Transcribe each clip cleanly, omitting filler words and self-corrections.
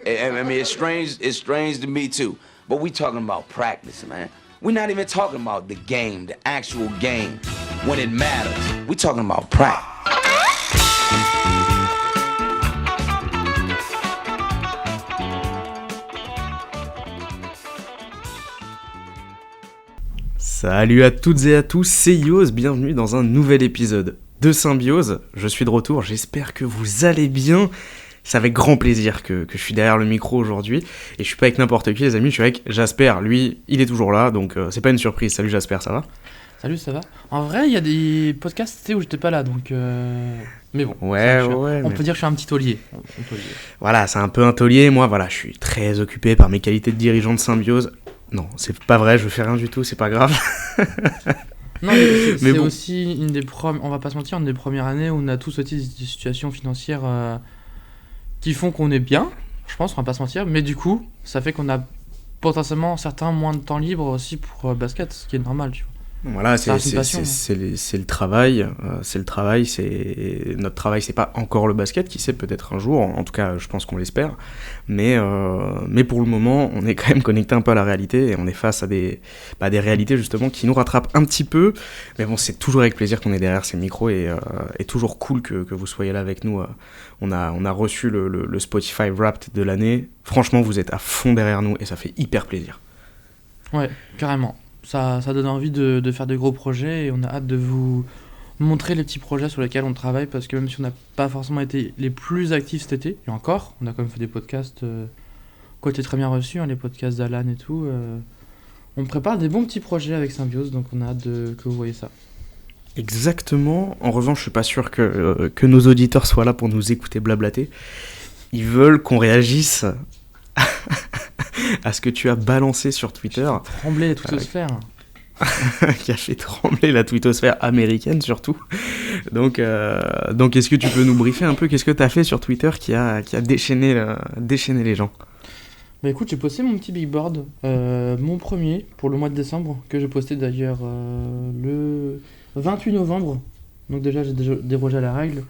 I mean, it's strange. It's strange to me too. But we talking about practice, man. We're not even talking about the game, the actual game, when it matters. We talking about practice. Salut à toutes et à tous, c'est Yos, bienvenue dans un nouvel épisode de Symbiose. Je suis de retour, j'espère que vous allez bien. C'est avec grand plaisir que je suis derrière le micro aujourd'hui. Et je suis pas avec n'importe qui les amis, je suis avec Jasper. Lui, il est toujours là, donc c'est pas une surprise. Salut Jasper, ça va ? Salut, ça va ? En vrai, il y a des podcasts où j'étais pas là, donc... Mais bon, ouais, on peut dire que je suis un petit taulier. Voilà, c'est un peu un taulier. Moi, voilà, je suis très occupé par mes qualités de dirigeant de Symbiose. Non, c'est pas vrai, je fais rien du tout, c'est pas grave. Non, mais c'est bon. aussi une des on va pas se mentir, une des premières années où on a tous aussi des situations financières qui font qu'on est bien, je pense, on va pas se mentir, mais du coup, ça fait qu'on a potentiellement certains moins de temps libre aussi pour basket, ce qui est normal, tu vois. Voilà, c'est le travail, notre travail, c'est pas encore le basket, qui sait, peut-être un jour, en tout cas je pense qu'on l'espère, mais pour le moment on est quand même connecté un peu à la réalité et on est face à des réalités justement qui nous rattrapent un petit peu, mais bon, c'est toujours avec plaisir qu'on est derrière ces micros et toujours cool que vous soyez là avec nous. On a reçu le Spotify Wrapped de l'année, franchement vous êtes à fond derrière nous et ça fait hyper plaisir. Ouais, carrément. Ça donne envie de faire de gros projets et on a hâte de vous montrer les petits projets sur lesquels on travaille, parce que même si on n'a pas forcément été les plus actifs cet été, et encore, on a quand même fait des podcasts qui ont été très bien reçus, les podcasts d'Alan et tout. On prépare des bons petits projets avec Symbiose, donc on a hâte que vous voyez ça. Exactement. En revanche, je suis pas sûr que nos auditeurs soient là pour nous écouter blablater. Ils veulent qu'on réagisse à ce que tu as balancé sur Twitter. Trembler la twittosphère. Qui a fait trembler la twittosphère américaine surtout. Donc est-ce que tu peux nous briefer un peu ? Qu'est-ce que tu as fait sur Twitter qui a déchaîné les gens ? Bah écoute, j'ai posté mon petit big board, mon premier pour le mois de décembre, que j'ai posté d'ailleurs le 28 novembre. Donc déjà j'ai dérogé à la règle.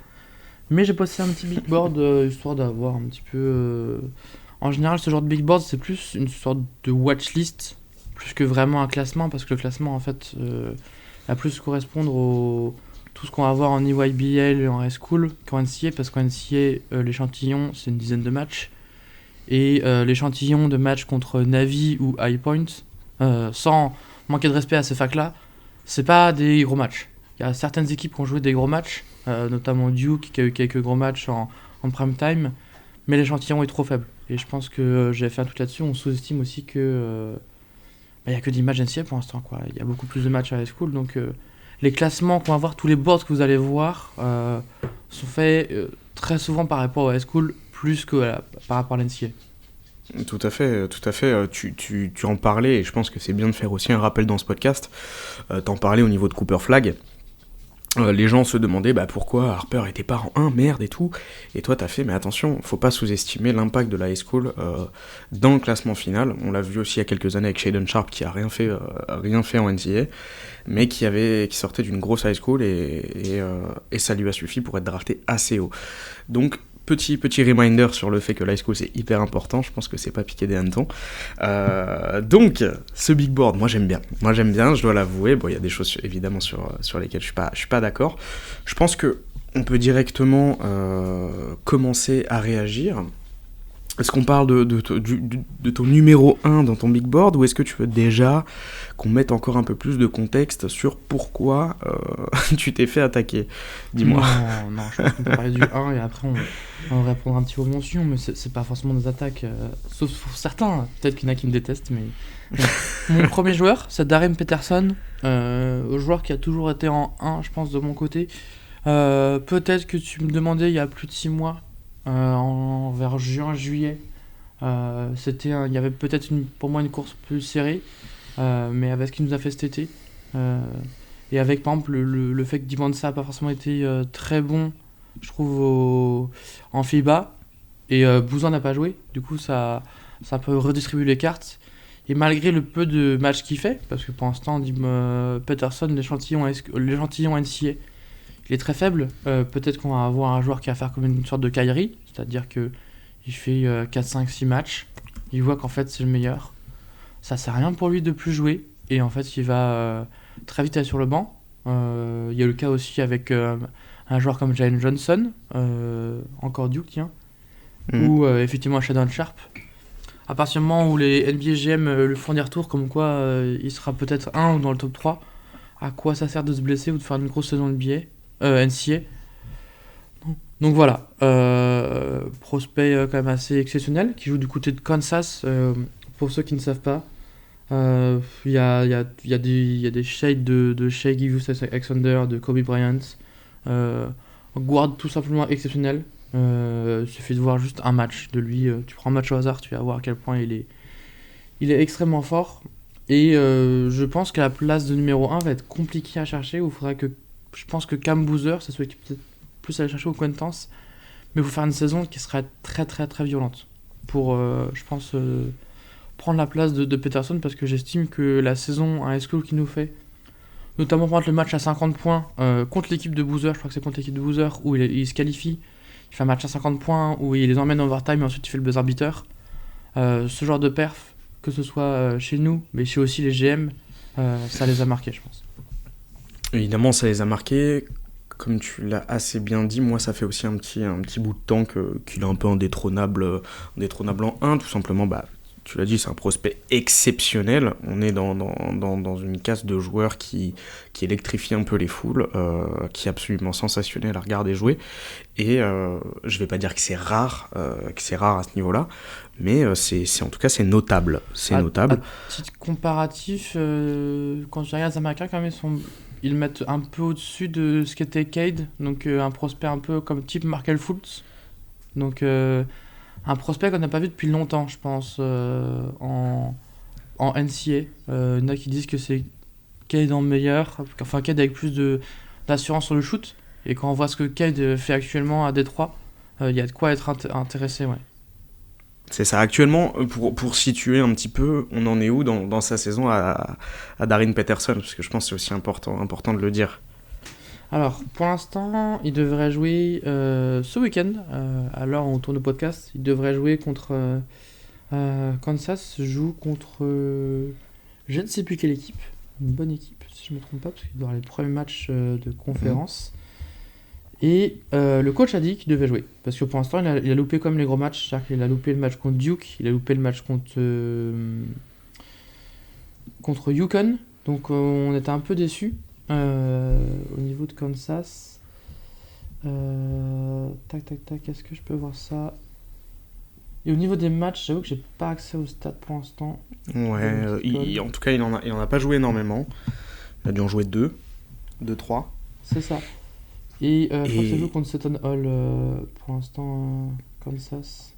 Mais j'ai posté un petit big board histoire d'avoir un petit peu... En général, ce genre de big board, c'est plus une sorte de watchlist, plus que vraiment un classement, parce que le classement, en fait, va plus correspondre tout ce qu'on va avoir en EYBL et en high school qu'en NCAA, parce qu'en NCAA, l'échantillon, c'est une dizaine de matchs, et l'échantillon de matchs contre Navy ou High Point, sans manquer de respect à ces facs-là, c'est pas des gros matchs. Il y a certaines équipes qui ont joué des gros matchs, notamment Duke, qui a eu quelques gros matchs en prime time, mais l'échantillon est trop faible. Et je pense que j'avais fait un truc là-dessus. On sous-estime aussi que y a que 10 matchs NCAA pour l'instant, quoi. Il y a beaucoup plus de matchs à high school, donc les classements qu'on va voir, tous les boards que vous allez voir sont faits très souvent par rapport au high school, plus que par rapport à l'NCAA. Tout à fait. Tu en parlais, et je pense que c'est bien de faire aussi un rappel dans ce podcast. T'en parlais au niveau de Cooper Flag. Les gens se demandaient pourquoi Harper était pas en 1, merde et tout, et toi t'as fait, mais attention, faut pas sous-estimer l'impact de la high school dans le classement final. On l'a vu aussi il y a quelques années avec Shaedon Sharpe qui a rien fait en NCAA, mais qui sortait d'une grosse high school et ça lui a suffi pour être drafté assez haut. Donc petit reminder sur le fait que l'high school c'est hyper important, je pense que c'est pas piqué des hannetons. Donc ce big board, moi j'aime bien, je dois l'avouer. Bon, il y a des choses évidemment sur lesquelles je suis pas d'accord. Je pense que on peut directement commencer à réagir. Est-ce qu'on parle de ton numéro 1 dans ton big board, ou est-ce que tu veux déjà qu'on mette encore un peu plus de contexte sur pourquoi tu t'es fait attaquer ? Dis-moi. Non, je pense qu'on peut parler du 1 et après on répondra un petit peu aux mentions, mais c'est pas forcément des attaques, sauf pour certains, peut-être qu'il y en a qui me détestent, mais... Mon premier joueur, c'est Darren Peterson, joueur qui a toujours été en 1, je pense, de mon côté. Peut-être que tu me demandais il y a plus de 6 mois, vers juin-juillet, il y avait peut-être pour moi une course plus serrée, mais avec ce qu'il nous a fait cet été, et avec par exemple le fait que Divansa n'a pas forcément été très bon, je trouve, en FIBA, et Bouzan n'a pas joué, du coup ça peut redistribuer les cartes. Et malgré le peu de matchs qu'il fait, parce que pour l'instant, Peterson, l'échantillon NCAA, il est très faible. Peut-être qu'on va avoir un joueur qui va faire comme une sorte de Kyrie, c'est-à-dire qu'il Il fait 4, 5, 6 matchs. Il voit qu'en fait c'est le meilleur. Ça sert à rien pour lui de plus jouer. Et en fait il va très vite aller sur le banc. Il y a le cas aussi avec un joueur comme Jalen Johnson, encore Duke, tiens. Ou effectivement Shadon Sharp. À partir du moment où les NBA GM le font des retours comme quoi il sera peut-être 1 ou dans le top 3, à quoi ça sert de se blesser ou de faire une grosse saison NCA. Donc voilà, prospect quand même assez exceptionnel, qui joue du côté de Kansas, pour ceux qui ne savent pas. Il y a des shades de Shai Gilgeous-Alexander, de Kobe Bryant, guard tout simplement exceptionnel. Il suffit de voir juste un match de lui, tu prends un match au hasard, tu vas voir à quel point il est extrêmement fort. Et je pense que la place de numéro 1 va être compliquée à chercher, où je pense que Cam Boozer, c'est celui qui peut-être plus aller chercher au Quentance, mais il faut faire une saison qui serait très très très violente pour, je pense, prendre la place de Peterson, parce que j'estime que la saison à high school qu'il nous fait, notamment pendant le match à 50 points contre l'équipe de Boozer, je crois que c'est contre l'équipe de Boozer, où il se qualifie, il fait un match à 50 points où il les emmène en overtime et ensuite il fait le buzzer beater. Ce genre de perf, que ce soit chez nous, mais chez aussi les GM, ça les a marqués, je pense. Évidemment, ça les a marqués. Comme tu l'as assez bien dit, moi ça fait aussi un petit bout de temps qu'il est un peu indétrônable en 1, tout simplement. Tu l'as dit, c'est un prospect exceptionnel. On est dans une caste de joueurs qui électrifie un peu les foules, qui est absolument sensationnel à regarder jouer. Et je vais pas dire que c'est rare à ce niveau-là, mais en tout cas c'est notable. Notable. À titre comparatif, quand je regarde les Américains, quand même, ils le mettent un peu au-dessus de ce qu'était Cade, donc un prospect un peu comme type Markel Fultz. Donc un prospect qu'on n'a pas vu depuis longtemps, je pense, en NCA. Il y en a qui disent que c'est Cade en meilleur, enfin Cade avec plus d'assurance sur le shoot. Et quand on voit ce que Cade fait actuellement à Détroit, il y a de quoi être intéressé, ouais. C'est ça. Actuellement, pour situer un petit peu, on en est où dans sa saison à Darin Peterson, parce que je pense que c'est aussi important de le dire. Alors, pour l'instant, il devrait jouer ce week-end, à l'heure où on tourne le podcast. Il devrait jouer contre Kansas, joue contre je ne sais plus quelle équipe, une bonne équipe, si je ne me trompe pas, parce qu'il doit avoir les premiers matchs de conférence. Et le coach a dit qu'il devait jouer, parce que pour l'instant, il a loupé comme les gros matchs, c'est-à-dire qu'il a loupé le match contre Duke, il a loupé le match contre Yukon, donc on était un peu déçus. Au niveau de Kansas, tac, est-ce que je peux voir ça? Et au niveau des matchs, j'avoue que j'ai pas accès aux stats pour l'instant. Ouais, en tout cas, il en a pas joué énormément. Il a dû en jouer 2, 3. C'est ça. Et je crois que ça joue contre Seton Hall pour l'instant, Kansas.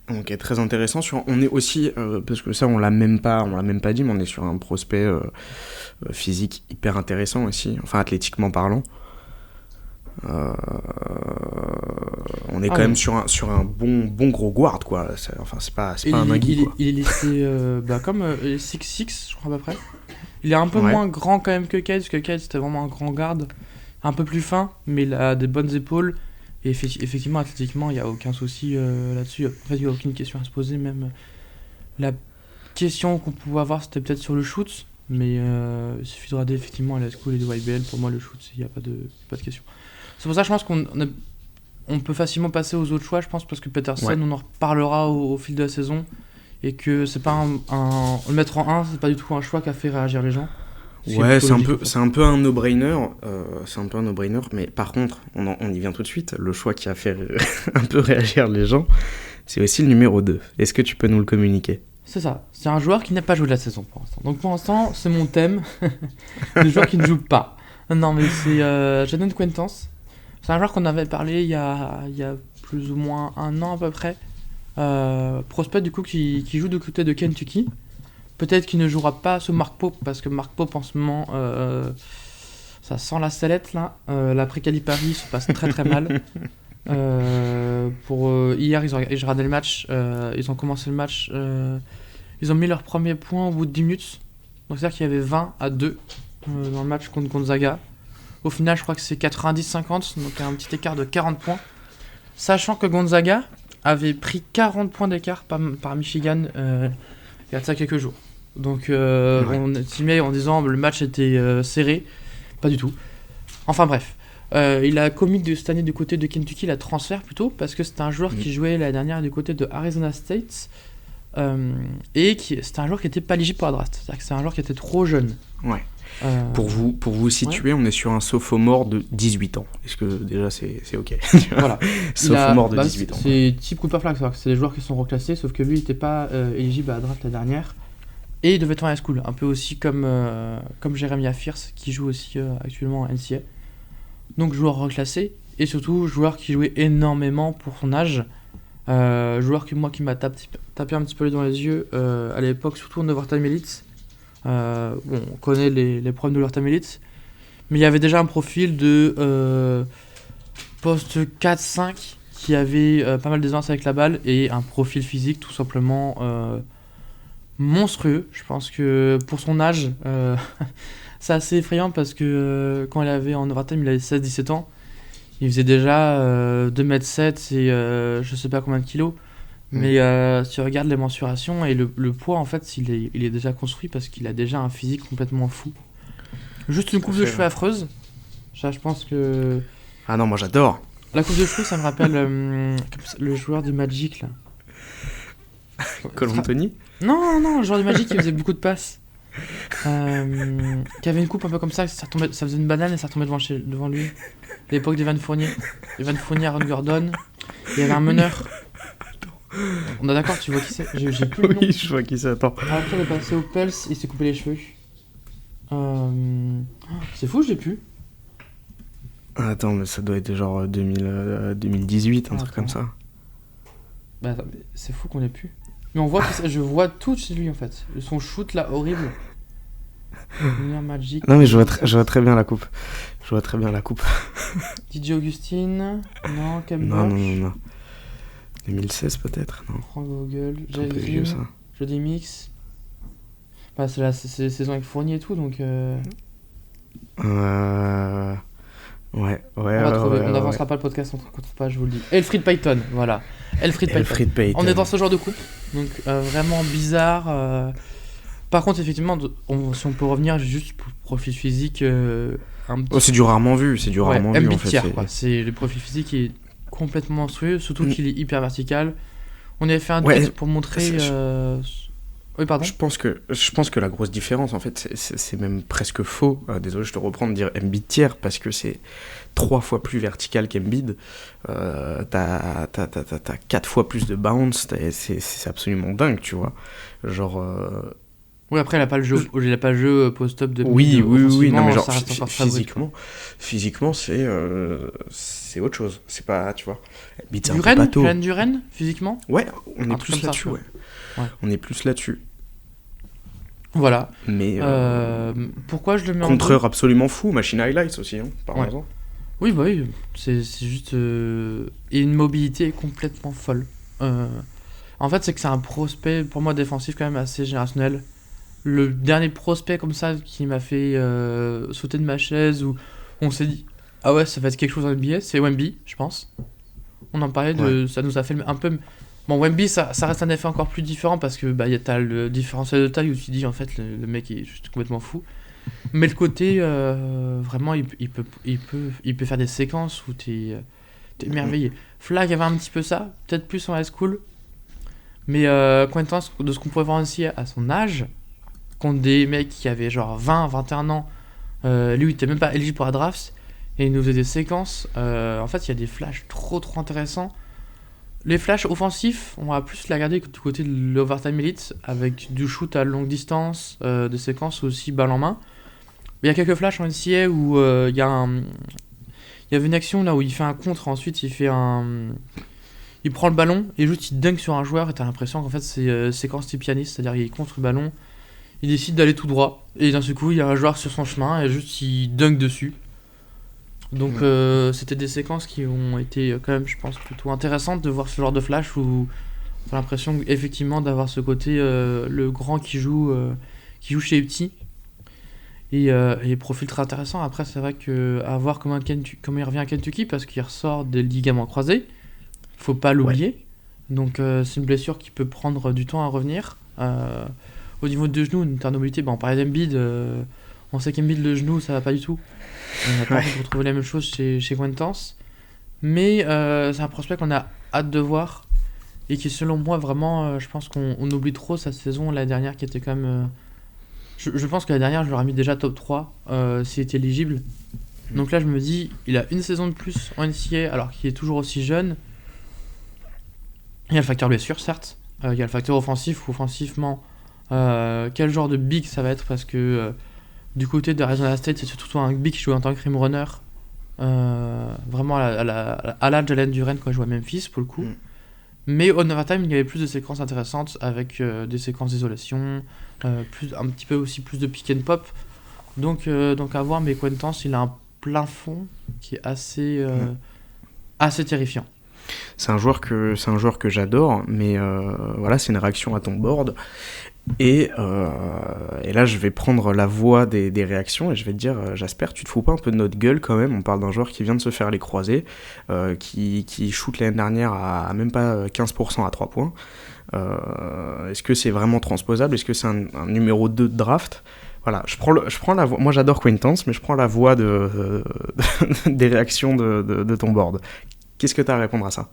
Ok, très intéressant. On est aussi, parce que ça on l'a même pas dit, mais on est sur un prospect physique hyper intéressant aussi, enfin athlétiquement parlant. On est quand même sur un bon gros guard, quoi. C'est pas un dingue, quoi. Il est listé comme 6'6", je crois à peu près. Il est un peu moins grand quand même que Cade, parce que Cade c'était vraiment un grand garde, un peu plus fin, mais il a des bonnes épaules. Et effectivement, athlétiquement, il n'y a aucun souci là-dessus. En fait, il n'y a aucune question à se poser. Même la question qu'on pouvait avoir, c'était peut-être sur le shoot. Mais il suffit de regarder effectivement la school et le YBL. Pour moi, le shoot, il n'y a pas de question. C'est pour ça que je pense qu'on peut facilement passer aux autres choix, je pense, parce que Peterson, on en reparlera au fil de la saison. Et que c'est pas le mettre en 1, c'est pas du tout un choix qui a fait réagir les gens. Ouais, c'est un peu un no-brainer, mais par contre, on y vient tout de suite, le choix qui a fait un peu réagir les gens, c'est aussi le numéro 2. Est-ce que tu peux nous le communiquer? C'est ça, c'est un joueur qui n'a pas joué de la saison pour l'instant. Donc pour l'instant, c'est mon thème, le joueur qui ne joue pas. Non mais c'est Jadon Quentance. C'est un joueur qu'on avait parlé il y a plus ou moins un an à peu près. Prospect du coup qui joue du côté de Kentucky. Peut-être qu'il ne jouera pas sous Mark Pope, parce que Mark Pope en ce moment, ça sent la sellette là. L'après-Calipari se passe très très mal. Hier, ils ont regardé le match, ils ont commencé le match, ils ont mis leur premier point au bout de 10 minutes. Donc c'est-à-dire qu'il y avait 20-2 dans le match contre Gonzaga. Au final, je crois que c'est 90-50, donc un petit écart de 40 points. Sachant que Gonzaga avait pris 40 points d'écart par Michigan il y a de ça quelques jours. Donc on estimait en disant le match était serré. Pas du tout. Enfin bref. Il a commis cette année du côté de Kentucky la transfert plutôt, parce que c'était un joueur qui jouait l'année dernière du côté de Arizona State. Et c'était un joueur qui n'était pas éligible pour la draft. C'est-à-dire que c'est un joueur qui était trop jeune. Ouais. Pour vous situer, on est sur un sophomore de 18 ans. Est-ce que déjà c'est ok? Voilà. Sophomore de 18 ans. C'est type Cooper Flag, c'est-à-dire que c'est les joueurs qui sont reclassés, sauf que lui il n'était pas éligible à la draft la dernière. Et il devait être en high school, un peu aussi comme Jeremiah Fierce, qui joue aussi actuellement en NCAA. Donc joueur reclassé, et surtout joueur qui jouait énormément pour son âge. Joueur qui m'a tapé un petit peu dans les yeux à l'époque, surtout en Overtime Elite. On connaît les problèmes de l'Overtime Elite, mais il y avait déjà un profil de poste 4-5 qui avait pas mal d'aisance avec la balle et un profil physique tout simplement monstrueux. Je pense que pour son âge, c'est assez effrayant parce que quand il avait en Overtime, il avait 16-17 ans. Il faisait déjà 2m7 et je sais pas combien de kilos. Mais si tu regardes les mensurations et le poids, en fait, il est déjà construit parce qu'il a déjà un physique complètement fou. Juste une coupe de cheveux affreuse. Ça, je pense que... Ah non, moi j'adore. La coupe de cheveux, ça me rappelle le joueur du Magic, là. Cole Anthony ? Non, le joueur du Magic qui faisait beaucoup de passes. Qui avait une coupe un peu comme ça faisait une banane et ça retombait devant lui. L'époque d'Evan Fournier. Evan Fournier, Aaron Gordon. Il y avait un meneur. On est d'accord, tu vois qui c'est? J'ai plus le nom. Oui, je vois qui c'est, attends. Après, il est passé au Pels, il s'est coupé les cheveux. C'est fou, je l'ai plus. Attends, mais ça doit être genre 2018, un truc comme ça. Bah attends, mais c'est fou qu'on l'ait plus. Mais on voit que je vois tout chez lui en fait. Son shoot là, horrible. Magic. Non mais je vois très bien la coupe. Je vois très bien la coupe. DJ Augustine. Non, Cam Non. 2016 peut-être, non. Frank Vogel. Un peu vieux ça. Jody Mix. Bah c'est la saison avec Fournier et tout donc. Ouais. On n'avancera pas le podcast, on ne trouve pas, je vous le dis. Elfrid Payton, voilà. Elfrid Payton. On est dans ce genre de coupe, donc vraiment bizarre. Par contre, effectivement, si on peut revenir juste pour le profil physique. C'est du rarement vu, vu en fait. C'est le profil physique qui est complètement monstrueux, surtout qu'il est hyper vertical. On avait fait un tweet pour montrer. Oui, pardon. Je pense que la grosse différence, en fait, c'est même presque faux. Désolé, je te reprends de dire Embiid tiers parce que c'est 3 fois plus vertical qu'Embiid. T'as 4 fois plus de bounce. C'est absolument dingue, tu vois. Genre. Oui, après, il n'a pas le jeu post-up de. Oui. Non, mais genre physiquement, c'est autre chose. C'est pas, tu vois. Embiid, c'est un peu Duren, bateau. Duren, physiquement. Ouais, on est plus là-dessus. Ouais. On est plus là-dessus. Voilà. Mais pourquoi je le mets en contreur absolument fou, machine highlights aussi, hein, par exemple. Oui, c'est juste et une mobilité complètement folle. En fait, c'est que c'est un prospect pour moi défensif quand même assez générationnel. Le dernier prospect comme ça qui m'a fait sauter de ma chaise où on s'est dit ah ouais ça va être quelque chose en NBA, c'est Wemby, je pense. On en parlait ça nous a fait un peu. Bon, Wemby, ça reste un effet encore plus différent parce que t'as le différentiel de taille où tu te dis en fait le mec est juste complètement fou. Mais le côté, vraiment, il peut faire des séquences où t'es émerveillé. Flag avait un petit peu ça, peut-être plus en high school. Mais connaissance de ce qu'on pouvait voir aussi à son âge, contre des mecs qui avaient genre 20, 21 ans, lui il était même pas éligible pour la draft, et il nous faisait des séquences. En fait, il y a des flashs trop intéressants. Les flashs offensifs, on va plus les regarder du côté de l'Overtime Elite, avec du shoot à longue distance, des séquences aussi balle en main. Mais il y a quelques flashs en NCAA où il y avait une action là où il fait un contre, ensuite il prend le ballon et juste il dunk sur un joueur et t'as l'impression qu'en fait c'est séquence type pianiste, c'est-à-dire il contre le ballon, il décide d'aller tout droit et d'un seul coup il y a un joueur sur son chemin et juste il dunk dessus. Donc c'était des séquences qui ont été quand même, je pense, plutôt intéressantes de voir ce genre de flash où t'as l'impression effectivement d'avoir ce côté le grand qui joue chez les petits et profil très intéressant. Après c'est vrai que à voir comment il revient à Kentucky parce qu'il ressort des ligaments croisés. faut pas l'oublier. Donc c'est une blessure qui peut prendre du temps à revenir. Au niveau de genoux, une mobilité, on parlait d'Embiid, on sait qu'Embiid le genou ça va pas du tout. On a pas envie de retrouver la même chose chez Quintance. Mais c'est un prospect qu'on a hâte de voir et qui selon moi vraiment, je pense qu'on oublie trop sa saison la dernière qui était quand même... Je pense que la dernière je l'aurais mis déjà top 3 s'il était éligible. Donc là je me dis, il a une saison de plus en NCAA alors qu'il est toujours aussi jeune. Il y a le facteur blessure certes, il y a le facteur offensif ou offensivement quel genre de big ça va être parce que du côté de Arizona State c'est surtout un big qui joue en tant que rim runner vraiment à la Jalen Duren quand il joue à Memphis pour le coup. Mais on overtime il y avait plus de séquences intéressantes avec des séquences d'isolation, un petit peu aussi plus de pick and pop. Donc à voir, mais Quintance il a un plafond qui est assez terrifiant. C'est un joueur que j'adore, mais voilà, c'est une réaction à ton board. Et là, je vais prendre la voix des réactions et je vais te dire, Jasper, tu te fous pas un peu de notre gueule quand même? On parle d'un joueur qui vient de se faire les croisés, qui shoot l'année dernière à même pas 15% à 3 points. Est-ce que c'est vraiment transposable? Est-ce que c'est un numéro 2 de draft? Voilà, je prends la voix. Moi, j'adore Quintance, mais je prends la voix des réactions de ton board. Qu'est-ce que tu as à répondre à ça?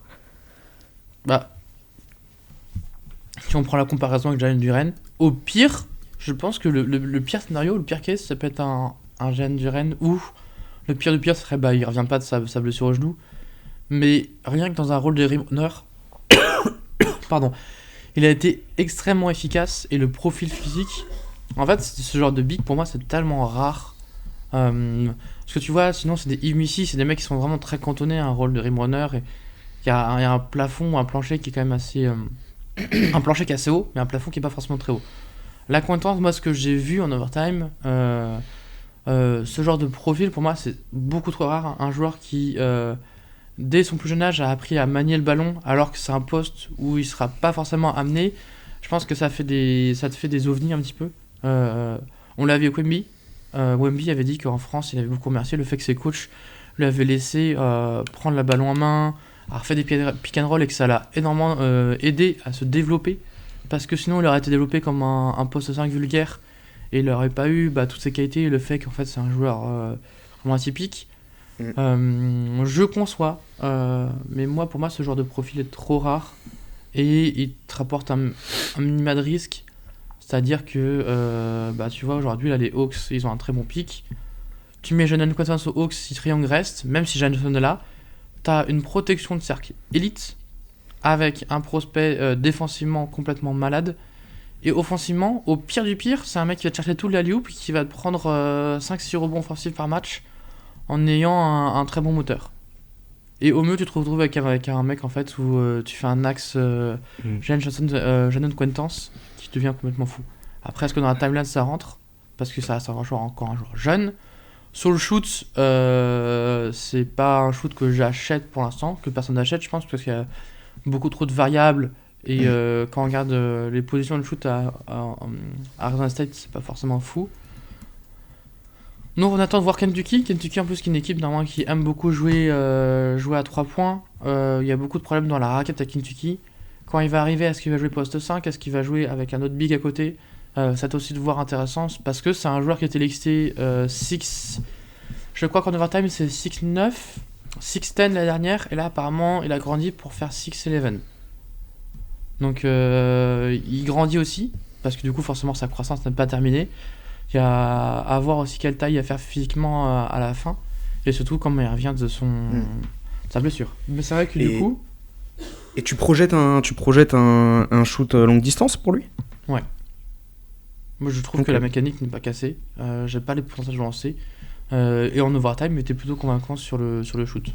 Si on prend la comparaison avec Jalen Duren, au pire, je pense que le pire scénario, le pire case, ça peut être un Jalen Duren où le pire du pire serait il revient pas de sa blessure au genou. Mais rien que dans un rôle de rim runner, pardon, il a été extrêmement efficace et le profil physique. En fait, ce genre de big pour moi c'est tellement rare. Parce que tu vois, sinon c'est des Yves Missy, c'est des mecs qui sont vraiment très cantonnés à un rôle de rim runner. Et il y a un plafond, un plancher qui est quand même assez. Un plancher qui est assez haut, mais un plafond qui est pas forcément très haut. La Quintance, moi ce que j'ai vu en overtime, ce genre de profil pour moi c'est beaucoup trop rare. Un joueur qui, dès son plus jeune âge, a appris à manier le ballon alors que c'est un poste où il sera pas forcément amené. Je pense que ça te fait des ovnis un petit peu. On l'a vu avec Wemby. Wemby avait dit qu'en France il avait beaucoup remercié le fait que ses coachs lui avaient laissé prendre le ballon en main, avoir fait des pick and roll et que ça l'a énormément aidé à se développer parce que sinon il aurait été développé comme un poste 5 vulgaire et il n'aurait pas eu toutes ces qualités et le fait qu'en fait c'est un joueur vraiment atypique. Je conçois, mais pour moi ce genre de profil est trop rare et il te rapporte un minima de risque. C'est-à-dire que, tu vois, aujourd'hui, là, les Hawks, ils ont un très bon pick. Tu mets Jalen Quintance aux Hawks, si Triangle reste, même si Johnson est là, t'as une protection de cercle élite, avec un prospect défensivement complètement malade, et offensivement, au pire du pire, c'est un mec qui va te chercher tout le alley-oop, et qui va te prendre 5-6 rebonds offensifs par match, en ayant un très bon moteur. Et au mieux, tu te retrouves avec un mec, en fait, où tu fais un axe Jalen Quintance, qui devient complètement fou. Après, est-ce que dans la timeline ça rentre? Parce que ça reste encore un joueur jeune. Sur le shoot, c'est pas un shoot que j'achète pour l'instant, que personne n'achète, je pense, parce qu'il y a beaucoup trop de variables. Et quand on regarde les positions de shoot à Arizona State, c'est pas forcément fou. Donc on attend de voir Kentucky en plus qui est une équipe normalement qui aime beaucoup jouer à 3 points. Il y a beaucoup de problèmes dans la raquette à Kentucky. Quand il va arriver, est-ce qu'il va jouer poste 5? Est-ce qu'il va jouer avec un autre big à côté? C'est aussi de voir intéressant parce que c'est un joueur qui a été listé 6. Je crois qu'en overtime c'est 6-9, 6-10 la dernière, et là apparemment il a grandi pour faire 6-11. Donc il grandit aussi, parce que du coup forcément sa croissance n'est pas terminée. Il y a à voir aussi quelle taille il va faire physiquement à la fin, et surtout comment il revient de sa blessure. Mais c'est vrai que du coup. Et tu projettes un shoot longue distance pour lui? Ouais. Moi je trouve que la mécanique n'est pas cassée. J'ai pas les pourcentages lancés. Et en overtime, il était plutôt convaincant sur le shoot.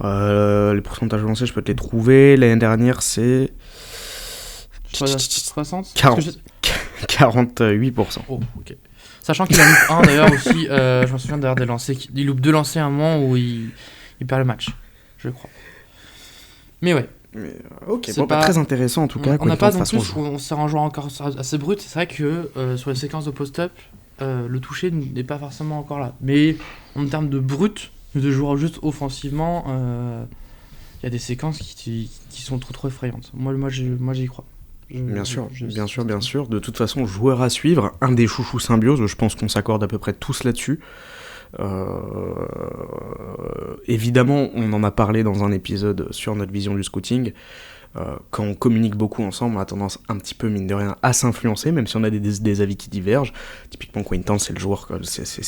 Les pourcentages lancés, je peux te les trouver. L'année dernière, c'est 60 48%. Oh, ok. Sachant qu'il a mis un d'ailleurs aussi, je me souviens d'ailleurs des lancers, il loupe 2 lancers à un moment où il perd le match, je crois. Mais ouais. Ok, pas très intéressant en tout cas. On n'a pas non plus, on s'est un joueur encore assez brut. C'est vrai que sur les séquences de post-up, le toucher n'est pas forcément encore là. Mais en termes de brut, de joueur juste offensivement, il y a des séquences qui sont trop effrayantes. Moi j'y crois. Bien sûr. De toute façon, joueur à suivre, un des chouchous Symbiose, je pense qu'on s'accorde à peu près tous là-dessus. Évidemment, on en a parlé dans un épisode sur notre vision du scouting. Quand on communique beaucoup ensemble, on a tendance un petit peu, mine de rien, à s'influencer, même si on a des avis qui divergent. Typiquement, Quaintance, c'est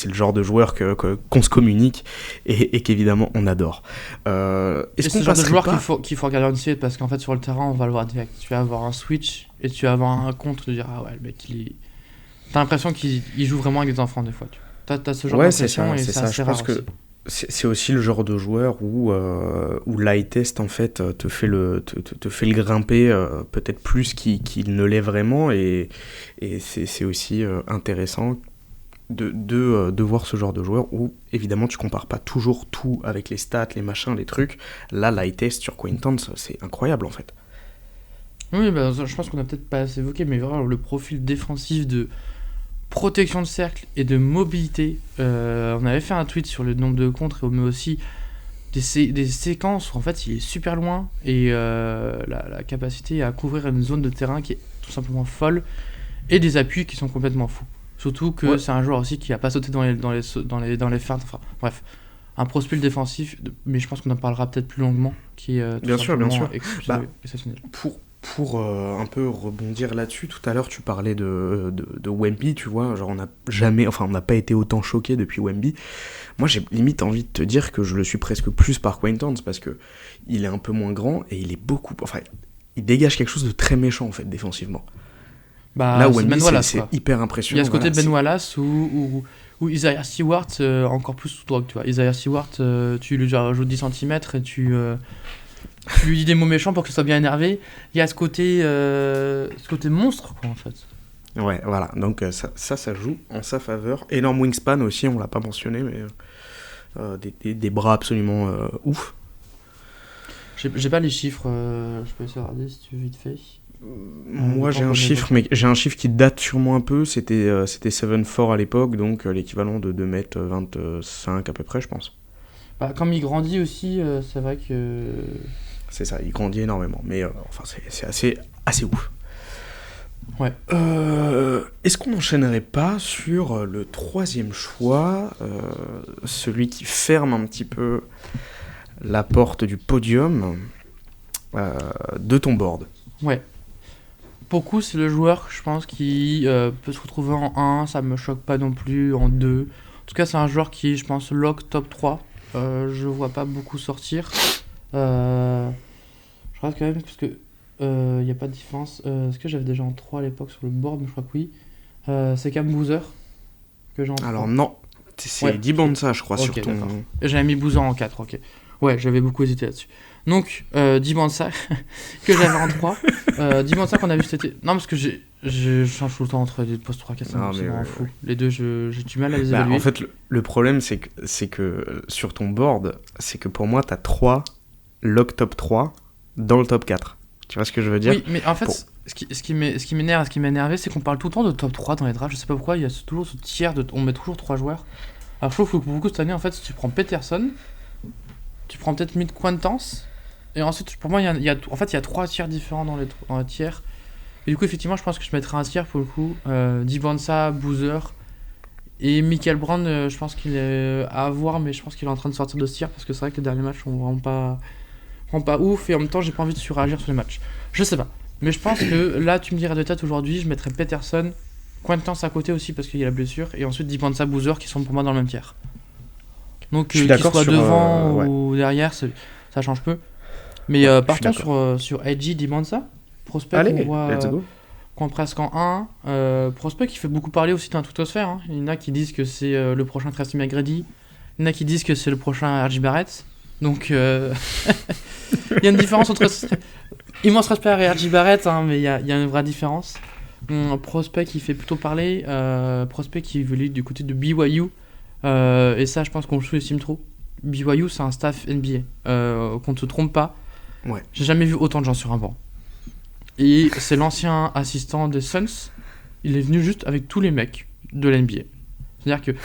le genre de joueur qu'on se communique et qu'évidemment on adore. Est-ce qu'on c'est le genre de joueur qu'il faut regarder en suite, parce qu'en fait sur le terrain on va le voir direct. Tu vas avoir un switch et tu vas avoir un contre de dire ah ouais le mec t'as l'impression qu'il joue vraiment avec des enfants des fois. T'as ce genre d'impression et c'est assez je rare pense aussi. Que c'est aussi le genre de joueur où l'eye test en fait te fait le grimper peut-être plus qu'il ne l'est vraiment et c'est aussi intéressant de voir ce genre de joueur où évidemment tu compares pas toujours tout avec les stats, les machins, les trucs. Là l'eye test sur Quaintance c'est incroyable en fait. Oui, je pense qu'on a peut-être pas assez évoqué, mais vraiment le profil défensif de protection de cercle et de mobilité. On avait fait un tweet sur le nombre de contres, mais aussi des séquences où en fait il est super loin et la capacité à couvrir une zone de terrain qui est tout simplement folle et des appuis qui sont complètement fous. Surtout que c'est un joueur aussi qui a pas sauté dans les feintes. Enfin, bref, un profil défensif, mais je pense qu'on en parlera peut-être plus longuement, qui est bien sûr. exceptionnel. Pour un peu rebondir là-dessus, tout à l'heure tu parlais de Wemby, tu vois, genre on n'a pas été autant choqué depuis Wemby. Moi j'ai limite envie de te dire que je le suis presque plus par Quaintance parce que il est un peu moins grand et il dégage quelque chose de très méchant en fait défensivement. Là Wemby c'est hyper impressionnant. Il y a ce côté Ben Wallace ou Isaiah Stewart encore plus sous drogue, tu vois. Isaiah Stewart, tu lui rajoutes 10 cm et tu lui dis des mots méchants pour que ce soit bien énervé. Il y a ce côté monstre, quoi, en fait. Ouais, voilà. Donc ça joue en sa faveur. Énorme wingspan aussi, on l'a pas mentionné, mais des bras absolument ouf. J'ai pas les chiffres, je peux essayer de regarder si tu veux vite fait. Moi j'ai un chiffre, mais j'ai un chiffre qui date sûrement un peu. C'était 7'4" à l'époque, donc l'équivalent de 2m25 à peu près, je pense. Comme il grandit aussi, c'est vrai que... C'est ça, il grandit énormément, mais c'est assez ouf. Ouais. Est-ce qu'on n'enchaînerait pas sur le troisième choix, celui qui ferme un petit peu la porte du podium de ton board? Ouais. Pour coup, c'est le joueur, je pense, qui peut se retrouver en 1, ça me choque pas non plus, en 2. En tout cas, c'est un joueur qui, je pense, lock top 3. Je vois pas beaucoup sortir. Je rate quand même parce que il n'y a pas de différence. Est-ce que j'avais déjà en 3 à l'époque sur le board? Mais je crois que oui. C'est Cam Boozer que j'ai en 3. Alors non, c'est Dibonsa je crois sur ton... D'accord. J'avais mis Boozer en 4, ok. Ouais, j'avais beaucoup hésité là-dessus. Donc, Dibonsa que j'avais en 3. Dibonsa qu'on a vu cet été. Non, parce que je change tout le temps entre les postes 3 4 5, c'est vraiment fou. Les deux, j'ai du mal à les évaluer. En fait, le problème, c'est que sur ton board, c'est que pour moi, t'as 3 lock top 3 dans le top 4. Tu vois ce que je veux dire? Oui, mais en fait, ce qui m'énerve, ce qui m'a énervé, c'est qu'on parle tout le temps de top 3 dans les drafts. Je sais pas pourquoi, il y a toujours ce tiers on met toujours 3 joueurs. Alors, je trouve que pour beaucoup cette année, en fait, si tu prends Peterson, tu prends peut-être Mid Quaintance, et ensuite, pour moi, il y a 3 tiers différents dans les tiers. Et du coup, effectivement, je pense que je mettrais un tiers pour le coup. Dibonsa, Boozer et Michael Brown, je pense qu'il est à voir, mais je pense qu'il est en train de sortir de ce tiers parce que c'est vrai que les derniers matchs sont vraiment pas ouf, et en même temps, j'ai pas envie de surréagir sur les matchs. Je sais pas, mais je pense que là, tu me dirais de tête aujourd'hui, je mettrais Peterson, Quaintance à côté aussi parce qu'il y a la blessure, et ensuite Dibonsa, Boozer qui sont pour moi dans le même tiers. Donc, qu'il soit devant ou derrière, ça change peu. Mais partons sur Edgy Dibonsa. Prospect qu'on voit presque en 1. Prospect qui fait beaucoup parler aussi dans la twittosphère. Hein. Il y en a qui disent que c'est le prochain Tracy McGrady. Il y en a qui disent que c'est le prochain RJ Barrett. Donc, il y a une différence entre... Immense respect à RJ Barrett, hein, mais il y a une vraie différence. Prospect qui fait plutôt parler. Prospect qui évolue du côté de BYU. Et ça, je pense qu'on le sous-estime trop. BYU, c'est un staff NBA. Qu'on ne se trompe pas. Ouais. J'ai jamais vu autant de gens sur un banc. Et c'est l'ancien assistant des Suns. Il est venu juste avec tous les mecs de la NBA. C'est-à-dire qu'il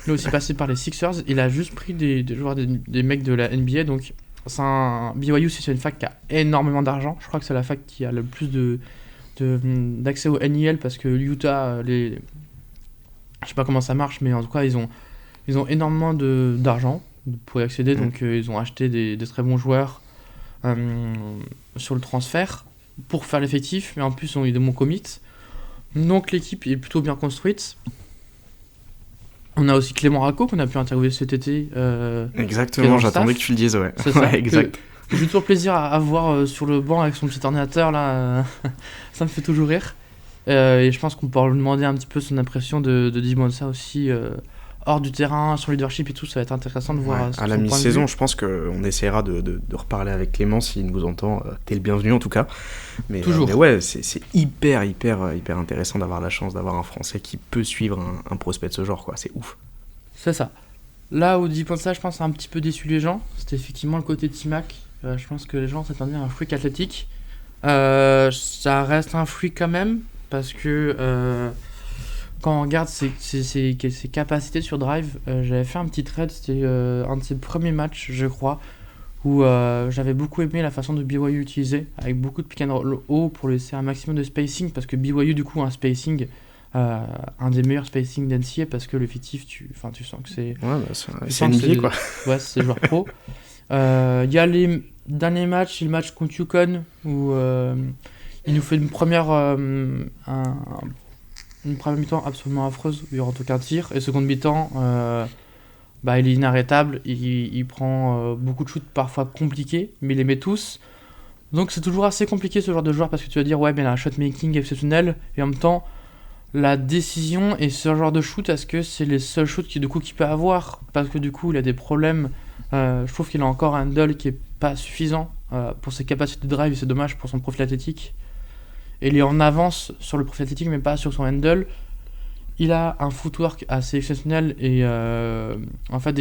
est aussi passé par les Sixers. Il a juste pris des joueurs des mecs de la NBA. Donc BYU, c'est une fac qui a énormément d'argent. Je crois que c'est la fac qui a le plus d'accès au NIL parce que l'Utah, je sais pas comment ça marche, mais en tout cas, ils ont énormément d'argent pour y accéder. Donc, ils ont acheté des très bons joueurs sur le transfert pour faire l'effectif, mais en plus, ils ont eu des bons commits. Donc, l'équipe est plutôt bien construite. On a aussi Clément Racco qu'on a pu interviewer cet été. Exactement, j'attendais que tu le dises, ouais. C'est ça, ouais, exact. J'ai toujours plaisir à voir sur le banc avec son petit ordinateur là. Ça me fait toujours rire. Et je pense qu'on peut lui demander un petit peu son impression de Dibonsa aussi hors du terrain, son leadership et tout. Ça va être intéressant de voir. À la mi-saison, je pense qu'on essaiera de reparler avec Clément s'il nous entend. T'es le bienvenu en tout cas. Mais, toujours. Mais ouais, c'est hyper intéressant d'avoir la chance d'avoir un Français qui peut suivre un prospect de ce genre, quoi. C'est ouf. C'est ça. Là où Dibonsa, je pense, a un petit peu déçu les gens, c'était effectivement le côté T-Mac. Je pense que les gens s'attendaient à un freak athlétique. Ça reste un freak quand même, parce que quand on regarde ses capacités sur drive, j'avais fait un petit thread, c'était un de ses premiers matchs, je crois, où j'avais beaucoup aimé la façon de BYU utiliser, avec beaucoup de pick and roll haut pour laisser un maximum de spacing, parce que BYU, du coup, a un spacing, un des meilleurs spacing d'NCA, parce que l'effectif, tu sens que c'est... Ouais, bah c'est NBA, quoi. Ouais, c'est joueur pro. Il y a les derniers matchs, le match contre UConn où il nous fait une première mi-temps absolument affreuse où il rentre aucun tir, et seconde mi-temps il est inarrêtable, il prend beaucoup de shoots parfois compliqués, mais il les met tous. Donc c'est toujours assez compliqué ce genre de joueur, parce que tu vas dire ouais mais il a un shot making exceptionnel, et en même temps la décision et ce genre de shoot, est-ce que c'est les seuls shoots qu'il peut avoir, parce que du coup il a des problèmes. Je trouve qu'il a encore un handle qui est pas suffisant pour ses capacités de drive, et c'est dommage pour son profil athlétique. Et il est en avance sur le profil athlétique, mais pas sur son handle. Il a un footwork assez exceptionnel, et en fait,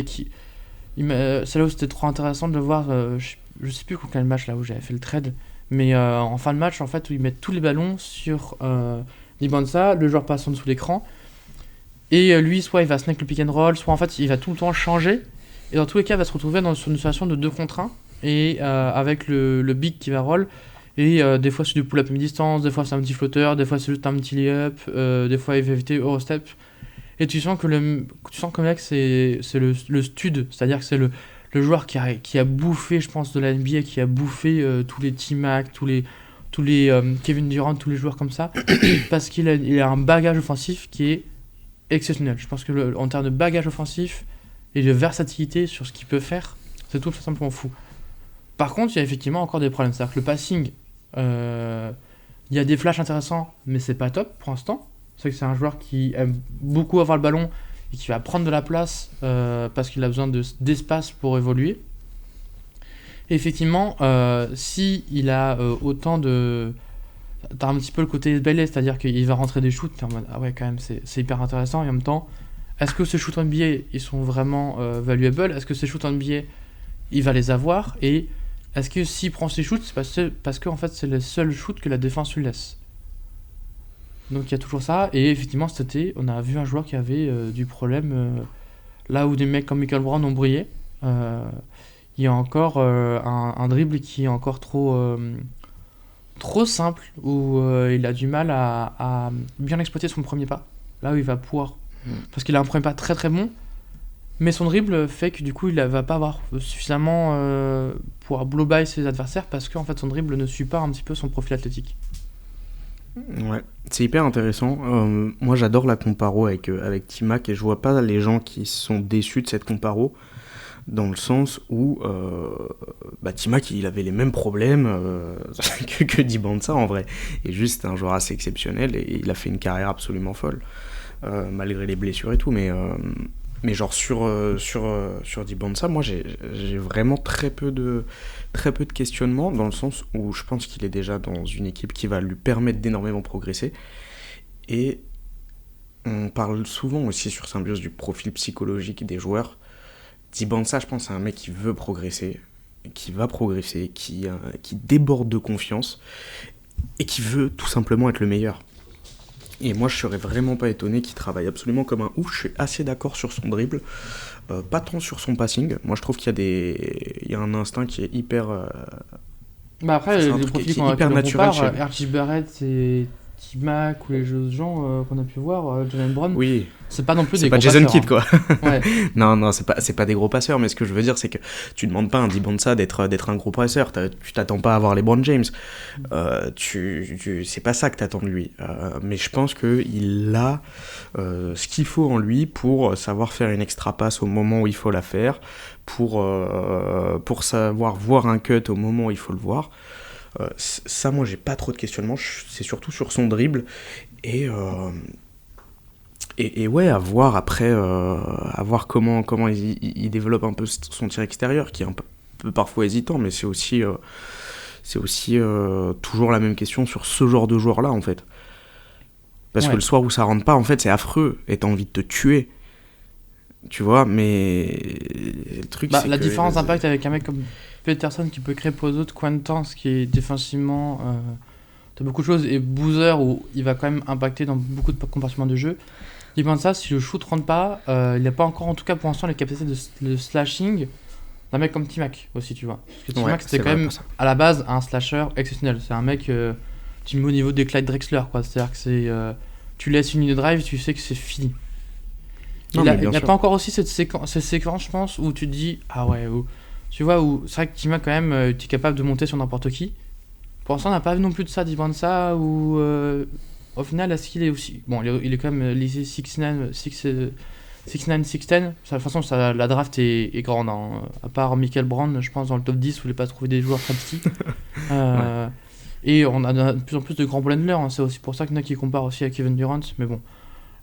c'est là où c'était trop intéressant de le voir. Je sais plus quel match là où j'avais fait le trade, mais en fin de match, en fait, où il met tous les ballons sur Dibonsa, le joueur passe en dessous l'écran, et lui, soit il va snake le pick and roll, soit en fait, il va tout le temps changer. Et dans tous les cas, il va se retrouver dans une situation de 2 contre 1, et avec le big qui va roll. Et des fois, c'est du pull-up mi-distance, des fois, c'est un petit flotteur, des fois, c'est juste un petit lay-up, des fois, il va éviter Eurostep. Et tu sens que le mec, c'est le stud, c'est-à-dire que c'est le joueur qui a bouffé, je pense, de la NBA, qui a bouffé tous les T-Mac, tous les Kevin Durant, tous les joueurs comme ça, parce qu'il a un bagage offensif qui est exceptionnel. Je pense que en termes de bagage offensif et de versatilité sur ce qu'il peut faire, c'est tout simplement fou. Par contre, il y a effectivement encore des problèmes. C'est-à-dire que le passing, il y a des flashs intéressants, mais c'est pas top pour l'instant. C'est que c'est un joueur qui aime beaucoup avoir le ballon et qui va prendre de la place parce qu'il a besoin d'espace pour évoluer. Et effectivement, si il a autant de... T'as un petit peu le côté balai, c'est-à-dire qu'il va rentrer des shoots, t'es en mode ah ouais, quand même, c'est hyper intéressant. Et en même temps, est-ce que ces shoots NBA, ils sont vraiment valuable? Est-ce que ces shoots NBA, il va les avoir? Et est-ce que s'il prend ses shoots, c'est parce que en fait, c'est le seul shoot que la défense lui laisse? Donc il y a toujours ça. Et effectivement, cet été, on a vu un joueur qui avait du problème. Là où des mecs comme Michael Brown ont brillé, il y a encore un dribble qui est encore trop simple, où il a du mal à bien exploiter son premier pas. Là où il va pouvoir... Parce qu'il a un premier pas très très bon, mais son dribble fait que du coup il va pas avoir suffisamment pour blow by ses adversaires, parce qu'en fait son dribble ne suit pas un petit peu son profil athlétique. Ouais, c'est hyper intéressant. Moi j'adore la comparo avec T-Mac, et je vois pas les gens qui sont déçus de cette comparo, dans le sens où T-Mac il avait les mêmes problèmes que Dibonsa en vrai, et juste un joueur assez exceptionnel, et il a fait une carrière absolument folle. Malgré les blessures et tout, mais genre sur Dibonsa, moi j'ai vraiment très peu de questionnements, dans le sens où je pense qu'il est déjà dans une équipe qui va lui permettre d'énormément progresser. Et on parle souvent aussi sur Symbiose du profil psychologique des joueurs. Dibonsa, je pense, c'est un mec qui veut progresser, qui va progresser, qui déborde de confiance, et qui veut tout simplement être le meilleur. Et moi, je serais vraiment pas étonné qu'il travaille absolument comme un ouf. Je suis assez d'accord sur son dribble, pas tant sur son passing. Moi, je trouve qu'il y a un instinct qui est hyper. Bah après, C'est un les truc profils qui est qu'on hyper naturel compare, chez lui. RJ Barrett et T-Mac ou les gens qu'on a pu voir, Jalen Brown, Oui, c'est pas non plus c'est des pas gros Jason passeurs, Kidd, quoi. hein. Ouais. Non, c'est pas des gros passeurs, mais ce que je veux dire, c'est que tu demandes pas à un Dibonsa d'être un gros passeur. Tu t'attends pas à voir LeBron James. C'est pas ça que t'attends de lui. Mais je pense qu'il a ce qu'il faut en lui pour savoir faire une extra passe au moment où il faut la faire, pour savoir voir un cut au moment où il faut le voir. Ça, moi, j'ai pas trop de questionnements. C'est surtout sur son dribble. Et ouais, à voir après, à voir comment il développe un peu son tir extérieur, qui est un peu parfois hésitant, mais c'est aussi toujours la même question sur ce genre de joueur-là, en fait. Parce que le soir où ça rentre pas, en fait, c'est affreux, et t'as envie de te tuer. Tu vois, mais le truc, c'est La que... différence d'impact avec un mec comme Peterson qui peut créer pour les autres, Quintance qui est défensivement de beaucoup de choses, et Boozer où il va quand même impacter dans beaucoup de compartiments de jeu. Il pense ça, si le shoot rentre pas, il n'a pas encore, en tout cas pour l'instant, les capacités de slashing d'un mec comme T-Mac aussi, tu vois. Parce que T-Mac, c'était quand même à la base un slasher exceptionnel. C'est un mec, tu me mets au niveau des Clyde Drexler, quoi. C'est-à-dire que tu laisses une ligne de drive, tu sais que c'est fini. Il n'y a pas encore aussi cette séquence, je pense, où tu te dis, ah ouais, tu vois, où c'est vrai que T-Mac, quand même, tu es capable de monter sur n'importe qui. Pour l'instant, on n'a pas vu non plus de ça, d'Ivan de ça, où au final, est-ce qu'il est aussi. Bon, il est quand même lycée 6'9, 6'10. De toute façon, la draft est grande. Hein. À part Michael Brown, je pense, dans le top 10, vous voulez pas trouver des joueurs très petits. Ouais. Et on a de plus en plus de grands blenders. Hein. C'est aussi pour ça qu'il y en a qui comparent aussi à Kevin Durant. Mais bon,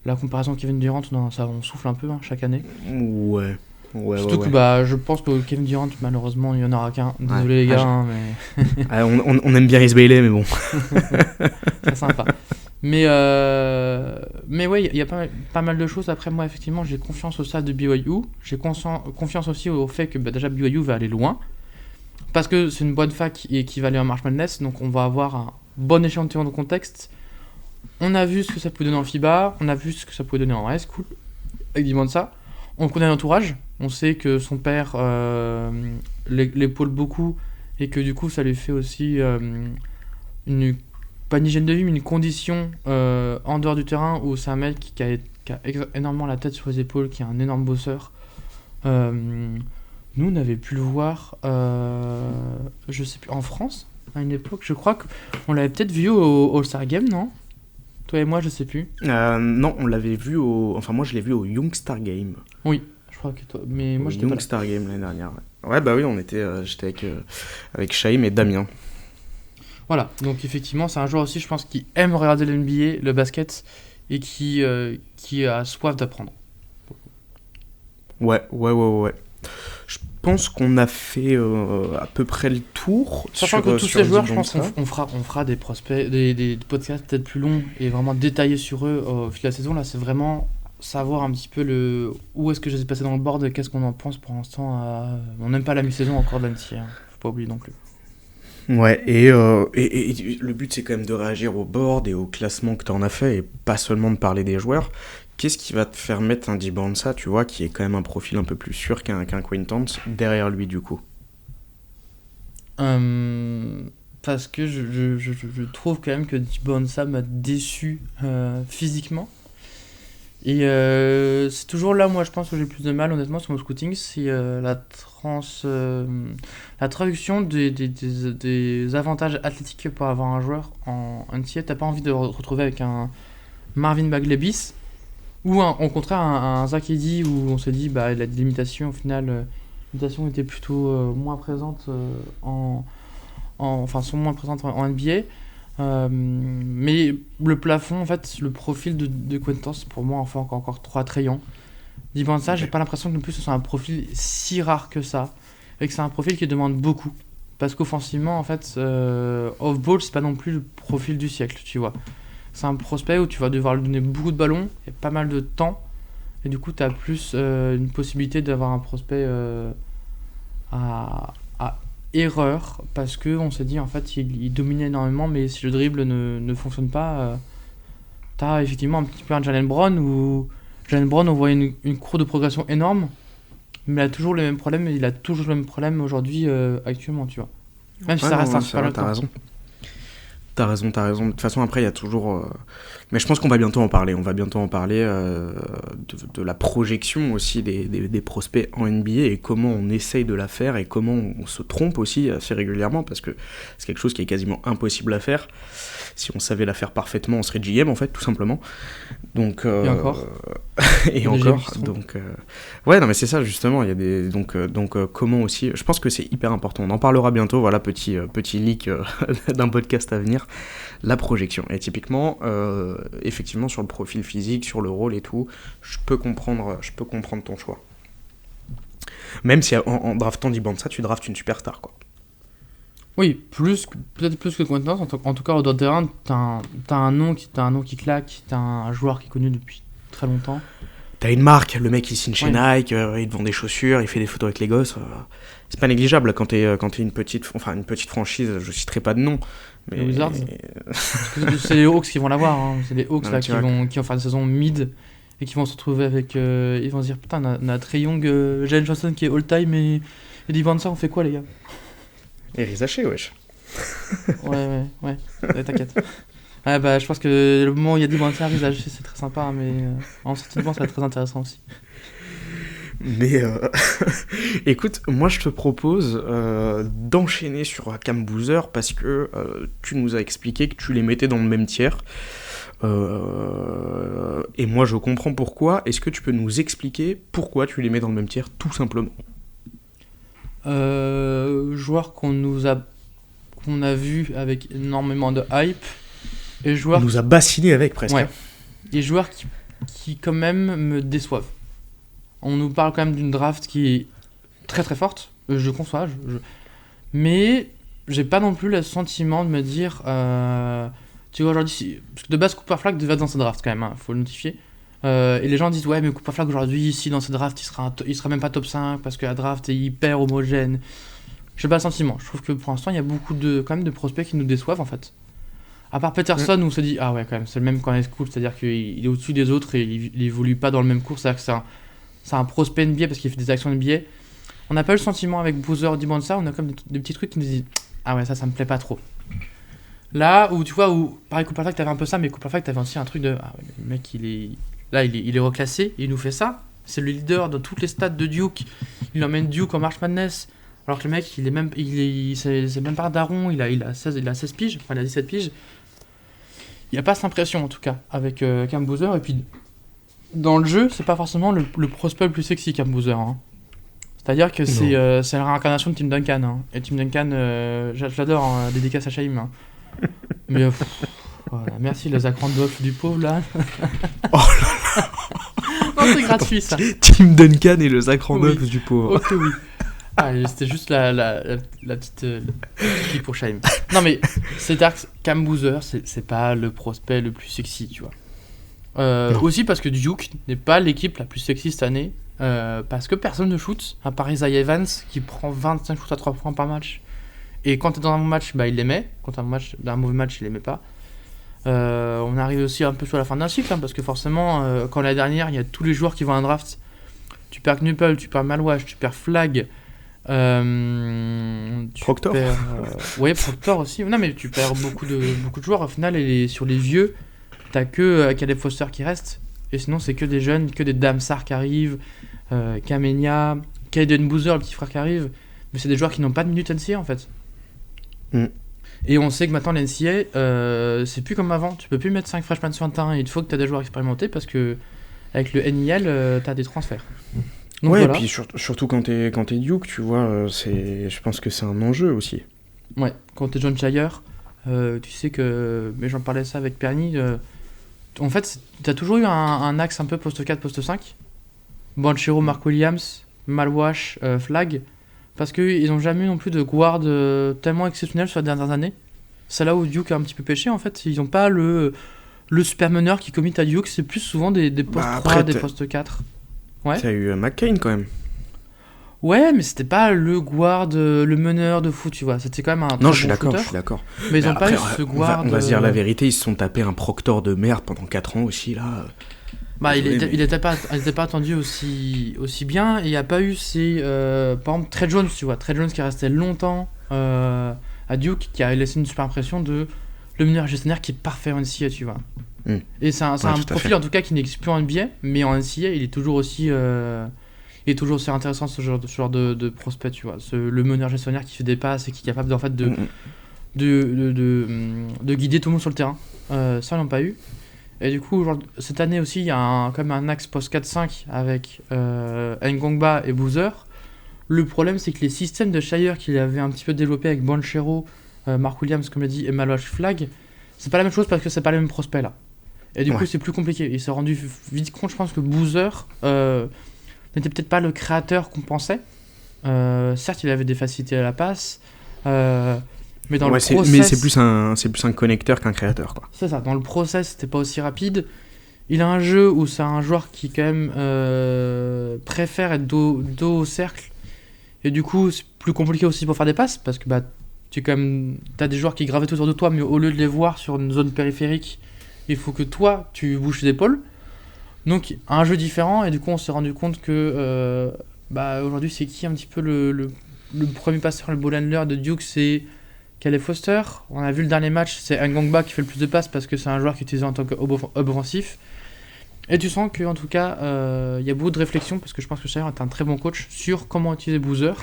la comparaison Kevin Durant, on souffle un peu chaque année. Ouais. Surtout que je pense que Kevin Durant, malheureusement, il n'y en aura qu'un. Désolé les gars. Mais... on aime bien Rhys Bailey, mais bon. Très sympa. Mais ouais, il y a pas mal de choses. Après, moi, effectivement, j'ai confiance au stade de BYU. J'ai confiance aussi au fait que déjà BYU va aller loin. Parce que c'est une bonne fac et qui va aller en March Madness. Donc, on va avoir un bon échantillon de contexte. On a vu ce que ça pouvait donner en FIBA. On a vu ce que ça pouvait donner en high school. Avec de ça. On connaît l'entourage. On sait que son père l'épaule beaucoup. Et que du coup, ça lui fait aussi pas une hygiène de vie, mais une condition en dehors du terrain où c'est un mec qui a énormément la tête sur les épaules, qui est un énorme bosseur. Nous, on avait pu le voir, je sais plus, en France, à une époque. Je crois qu'on l'avait peut-être vu au All-Star Game, non ? Toi et moi, je sais plus. Non, on l'avait vu Enfin, moi, je l'ai vu au Youngstar Game. Oui, je crois que toi... Mais moi, j'étais pas là. Youngstar Game l'année dernière, ouais. Bah oui, j'étais avec Shaim et Damien. Voilà, donc effectivement, c'est un joueur aussi, je pense, qui aime regarder l'NBA, le basket, et qui a soif d'apprendre. Ouais. Je pense qu'on a fait à peu près le tour. Sachant que tous ces joueurs, je pense qu'on fera des prospects, des podcasts peut-être plus longs et vraiment détaillés sur eux au fil de la saison. Là, c'est vraiment savoir un petit peu où est-ce que je les ai passés dans le board, qu'est-ce qu'on en pense pour l'instant. On n'aime pas la mi-saison encore de l'NCA, faut pas oublier non plus. Ouais, et le but c'est quand même de réagir au board et au classement que tu en as fait et pas seulement de parler des joueurs. Qu'est-ce qui va te faire mettre un Dibonsa, tu vois, qui est quand même un profil un peu plus sûr qu'un Quintance, derrière lui du coup ? Parce que je trouve quand même que Dibonsa m'a déçu physiquement. Et c'est toujours là, moi, je pense que j'ai plus de mal, honnêtement, sur mon scouting, c'est la traduction des avantages athlétiques pour avoir un joueur en NCAA. T'as pas envie de retrouver avec un Marvin Bagley-Biss ou au contraire un Zach Edey où on s'est dit il a des limitations. Au final, les limitations étaient plutôt moins présentes sont moins présentes en NBA. Mais le plafond, en fait, le profil de Quintance, pour moi, enfin encore trop attrayant. Disant ça, j'ai pas l'impression que non plus ce soit un profil si rare que ça, et que c'est un profil qui demande beaucoup. Parce qu'offensivement, en fait, off-ball, c'est pas non plus le profil du siècle, tu vois. C'est un prospect où tu vas devoir lui donner beaucoup de ballons et pas mal de temps, et du coup, tu as plus une possibilité d'avoir un prospect à erreur, parce qu'on s'est dit en fait il dominait énormément, mais si le dribble ne fonctionne pas, t'as effectivement un petit peu un Jalen Brown où Jalen Brown, on voit une courbe de progression énorme, mais il a toujours les mêmes problèmes, et il a toujours le même problème aujourd'hui, actuellement, tu vois. Même si Ouais, ça non, reste ouais, un c'est super vrai, longtemps. T'as raison. De toute façon, après, il y a toujours... Mais je pense qu'on va bientôt en parler. On va bientôt en parler de la projection aussi des prospects en NBA et comment on essaye de la faire et comment on se trompe aussi assez régulièrement parce que c'est quelque chose qui est quasiment impossible à faire. Si on savait la faire parfaitement, on serait GM en fait, tout simplement. Donc, Et encore. et Il y a des encore. GM qui se trompent. Donc, ouais, non, mais c'est ça justement. Il y a des donc comment aussi. Je pense que c'est hyper important. On en parlera bientôt. Voilà, petit leak d'un podcast à venir. La projection. Et typiquement, effectivement, sur le profil physique, sur le rôle et tout, je peux comprendre ton choix. Même si en draftant Dibanda, tu draftes une superstar, quoi. Oui, peut-être plus que Quentin. En tout cas, au dehors de terrain, t'as un nom qui claque, t'as un joueur qui est connu depuis très longtemps. T'as une marque, le mec il signe chez Ouais. Nike, il te vend des chaussures, il fait des photos avec les gosses. C'est pas négligeable quand t'es une petite franchise, je citerai pas de nom. Mais... Les Wizards. C'est les Hawks qui vont l'avoir. Hein. C'est les Hawks Non, là, tu qui vois. vont faire une saison mid et qui vont se retrouver avec. Ils vont se dire putain, on a Trae Young, Jalen Johnson qui est all-time et Divansa, on fait quoi les gars? Et Rizaché, wesh. Ouais, t'inquiète. Ouais, bah, je pense que le moment où il y a Divansa, c'est très sympa, hein, mais en sortie de banc, ça va être très intéressant aussi. Mais écoute, moi je te propose d'enchaîner sur Cam Boozer parce que tu nous as expliqué que tu les mettais dans le même tiers. Et moi je comprends pourquoi. Est-ce que tu peux nous expliquer pourquoi tu les mets dans le même tiers, tout simplement? Joueur qu'on a vu avec énormément de hype et joueurs On nous a bassiné avec presque. ouais. Et joueurs qui quand même me déçoivent. On nous parle quand même d'une draft qui est très très forte, je conçois, mais j'ai pas non plus le sentiment de me dire, tu vois aujourd'hui, parce que de base Cooper Flag devait être dans cette draft quand même, hein, faut le notifier. Et les gens disent ouais mais Cooper Flag aujourd'hui ici dans cette draft il sera même pas top 5 parce que la draft est hyper homogène. J'ai pas le sentiment, je trouve que pour l'instant il y a beaucoup quand même de prospects qui nous déçoivent en fait. À part Peterson, où on se dit, ah ouais, quand même, c'est le même qu'en high school, c'est-à-dire qu'il est au-dessus des autres et il évolue pas dans le même cours, c'est-à-dire que c'est un prospect NBA parce qu'il fait des actions NBA. On n'a pas eu le sentiment avec Boozer ou Dibanda, on a comme des petits trucs qui nous disent, ah ouais, ça me plaît pas trop. Là où tu vois, où pareil, Cooper Flag, t'avais un peu ça, mais Cooper Flag, t'avais aussi un truc de, ah ouais, le mec, il est reclassé, il nous fait ça, c'est le leader dans toutes les stats de Duke, il emmène Duke en March Madness. Alors que le mec, c'est même pas daron, il a 16 piges, enfin il a 17 piges. Il n'y a pas cette impression en tout cas avec Cam Boozer. Et puis dans le jeu, c'est pas forcément le prospect le plus sexy Cam Boozer. Hein. C'est-à-dire que c'est la réincarnation de Tim Duncan. Hein. Et Tim Duncan, j'adore, hein, dédicace à Shaim. Hein. Mais voilà, merci le Zach Randolph du pauvre là. Oh là non, c'est gratuit ça. Tim Duncan et le Zach Randolph Oui. du pauvre. Ok, oui. Ah, c'était juste la petite clip pour Shaim. Non mais c'est-à-dire que Cam Boozer, c'est pas le prospect le plus sexy, tu vois. Aussi parce que Duke n'est pas l'équipe la plus sexy cette année, parce que personne ne shoot, à part Isaiah Evans qui prend 25 shoots à 3 points par match. Et quand t'es dans un bon match, bah, il les met. Quand t'es dans un mauvais match, il les met pas. On arrive aussi un peu sur la fin d'un cycle, hein, parce que forcément, quand l'année dernière, il y a tous les joueurs qui vont à un draft. Tu perds Knuppel, tu perds Malwash, tu perds Flag. Proctor. Ouais, Proctor aussi. Non, mais tu perds beaucoup de joueurs. Au final, sur les vieux, t'as que Caleb Foster qui reste. Et sinon, c'est que des jeunes, que des Damsar qui arrivent, Kamenia, Kaiden Boozer, le petit frère qui arrive. Mais c'est des joueurs qui n'ont pas de minutes NCA en fait. Et on sait que maintenant, l'NCA, c'est plus comme avant. Tu peux plus mettre 5 freshmen sur un terrain. Il faut que t'as des joueurs expérimentés parce que avec le NIL, t'as des transferts. Donc ouais, voilà. et puis surtout quand t'es Duke, tu vois, je pense que c'est un enjeu aussi. Ouais, quand t'es John Shire, tu sais que... Mais j'en parlais ça avec Perny. En fait, t'as toujours eu un axe un peu poste 4, poste 5. Banchero, Mark Williams, Malwash, Flag. Parce qu'ils n'ont jamais eu non plus de guard tellement exceptionnel sur les dernières années. C'est là où Duke a un petit peu pêché, en fait. Ils n'ont pas le super meneur qui commit à Duke. C'est plus souvent des postes 3, des postes 4. Ouais. T'as eu McCain quand même. Ouais, mais c'était pas le guard, le meneur de foot, tu vois. C'était quand même un Non, très je suis bon d'accord, shooter. je suis d'accord. Mais ils ont après, pas eu ce on guard. va se dire la vérité, ils se sont tapés un Proctor de merde pendant 4 ans aussi, là. Bah, il Oui, mais- était pas attendu aussi bien. Et il n'y a pas eu ces. Par exemple, Trey Jones, tu vois. Trey Jones qui est resté longtemps à Duke, qui a laissé une super impression de le meilleur gestionnaire qui est parfait en NCAA, tu vois. Mm. Et c'est un Ouais, tout à profil fait. en tout cas qui n'existe plus en NBA, mais en NCAA, il est toujours aussi. Il est toujours aussi intéressant ce genre de prospect, tu vois. Le meneur gestionnaire qui fait des passes et qui est capable en fait de guider tout le monde sur le terrain. Ça, ils n'ont pas eu. Et du coup, cette année aussi, il y a quand même un axe post 4-5 avec Ngongba et Boozer. Le problème, c'est que les systèmes de Shire qu'il avait un petit peu développé avec Banchero, Mark Williams, comme l'a dit, et Maloche Flag, c'est pas la même chose parce que c'est pas les mêmes prospects là. Et du coup, c'est plus compliqué. Il s'est rendu vite compte, je pense, que Boozer n'était peut-être pas le créateur qu'on pensait. Certes, il avait des facilités à la passe. Mais dans le process, mais c'est plus un connecteur qu'un créateur, quoi. c'est ça, dans le process, c'était pas aussi rapide. Il a un jeu où c'est un joueur qui, quand même, préfère être dos au cercle. Et du coup, c'est plus compliqué aussi pour faire des passes parce que t'as des joueurs qui gravitent autour de toi, mais au lieu de les voir sur une zone périphérique, il faut que toi, tu bouges tes épaules. Donc, un jeu différent. Et du coup, on s'est rendu compte que aujourd'hui, c'est qui un petit peu le premier passeur, le ball handler de Duke, c'est Caleb Foster. On a vu le dernier match, c'est Ngongba qui fait le plus de passes parce que c'est un joueur qui est utilisé en tant que hub offensif. Et tu sens qu'en tout cas, il y a beaucoup de réflexion parce que je pense que Shire est un très bon coach sur comment utiliser Boozer.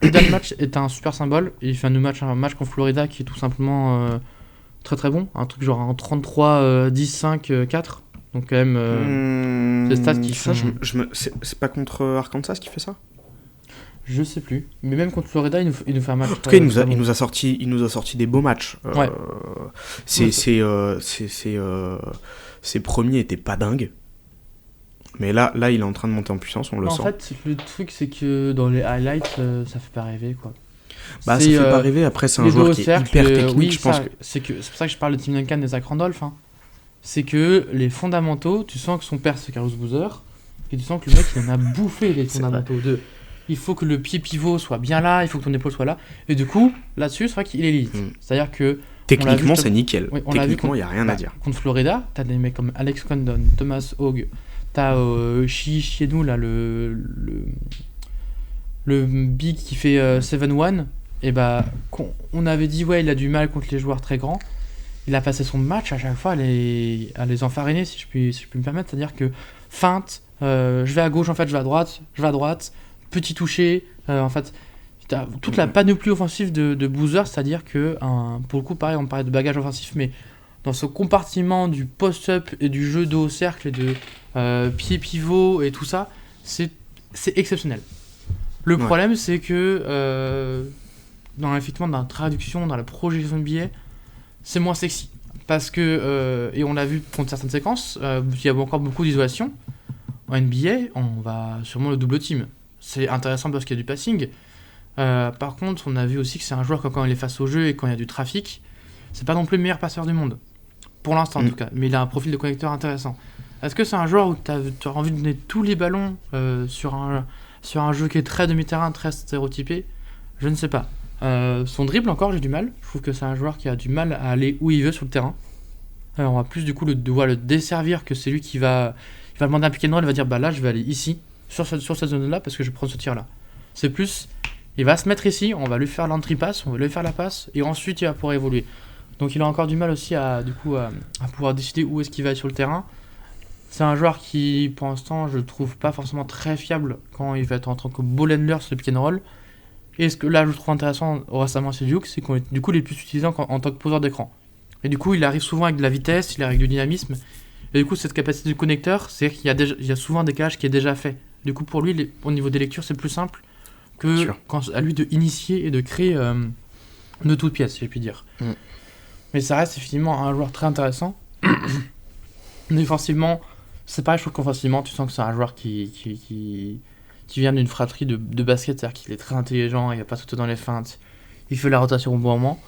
Le dernier match est un super symbole. Il fait un match contre Florida qui est tout simplement très très bon. Un truc genre en 33, 10, 5, 4. Donc quand même, des stats qui ça, sont... c'est pas contre Arkansas qui fait ça? Je sais plus. Mais même contre Florida, il nous fait un match. En tout cas, il nous a sorti des beaux matchs. Ouais. Ses premiers étaient pas dingues. Mais là, il est en train de monter en puissance, on le sent. En fait, le truc, c'est que dans les highlights, ça fait pas rêver, quoi. Bah, ça fait pas rêver. Après, c'est un joueur qui est hyper technique, oui, je pense. C'est pour ça que je parle de Tim Duncan et Zach Randolph. Hein. C'est que les fondamentaux, tu sens que son père, c'est Carlos Boozer. Et tu sens que le mec, il en a bouffé les fondamentaux. Il faut que le pied pivot soit bien là, il faut que ton épaule soit là. Et du coup, là-dessus, c'est vrai qu'il est élite. C'est-à-dire que... Techniquement, c'est nickel. Oui, Techniquement, il n'y a rien à dire. Contre Florida, t'as des mecs comme Alex Condon, Thomas Hogg, t'as Chienou, là, le big qui fait 7-1. Et on avait dit, ouais, il a du mal contre les joueurs très grands. Il a passé son match à chaque fois à les enfariner, si je puis me permettre. C'est-à-dire que feinte, je vais à gauche, en fait, je vais à droite, petit toucher, en fait... T'as toute la panoplie offensive de Boozer, c'est-à-dire que, pour le coup, pareil, on parlait de bagage offensif, mais dans ce compartiment du post-up et du jeu dos au cercle et de pied pivot et tout ça, c'est exceptionnel. Le problème, c'est que effectivement, dans la traduction, dans la projection de billets, c'est moins sexy. Parce que, et on l'a vu contre certaines séquences, il y a encore beaucoup d'isolation. En NBA, on va sûrement le double team. C'est intéressant parce qu'il y a du passing. Par contre, on a vu aussi que c'est un joueur que quand il est face au jeu et quand il y a du trafic, c'est pas non plus le meilleur passeur du monde. Pour l'instant, en tout cas. Mais il a un profil de connecteur intéressant. Est-ce que c'est un joueur où tu as envie de donner tous les ballons sur un jeu qui est très demi-terrain, très stéréotypé? Je ne sais pas. Son dribble, encore, j'ai du mal. Je trouve que c'est un joueur qui a du mal à aller où il veut sur le terrain. On va plus, du coup, devoir le desservir que c'est lui qui va demander un pick and roll. Il va dire, là, je vais aller ici, sur cette zone-là, parce que je prends ce tir-là. C'est plus... Il va se mettre ici, on va lui faire l'entry pass, on va lui faire la passe, et ensuite il va pouvoir évoluer. Donc il a encore du mal aussi à pouvoir décider où est-ce qu'il va aller sur le terrain. C'est un joueur qui, pour l'instant, je trouve pas forcément très fiable quand il va être en tant que ball handler sur le pick and roll. Et ce que là je trouve intéressant récemment chez Duke, c'est qu'on du coup il est plus utilisé en tant que poseur d'écran. Et du coup il arrive souvent avec de la vitesse, il arrive avec du dynamisme. Et du coup cette capacité du connecteur, c'est qu'il y a souvent un décalage qui est déjà fait. Du coup pour lui, au niveau des lectures, c'est plus simple que à lui de initier et de créer de toutes pièces, si je puis dire. Mais ça reste effectivement un joueur très intéressant. Défensivement, c'est pareil, je trouve qu'offensivement, tu sens que c'est un joueur qui vient d'une fratrie de basket, c'est-à-dire qu'il est très intelligent, il va pas sauter dans les feintes, il fait la rotation au bon moment.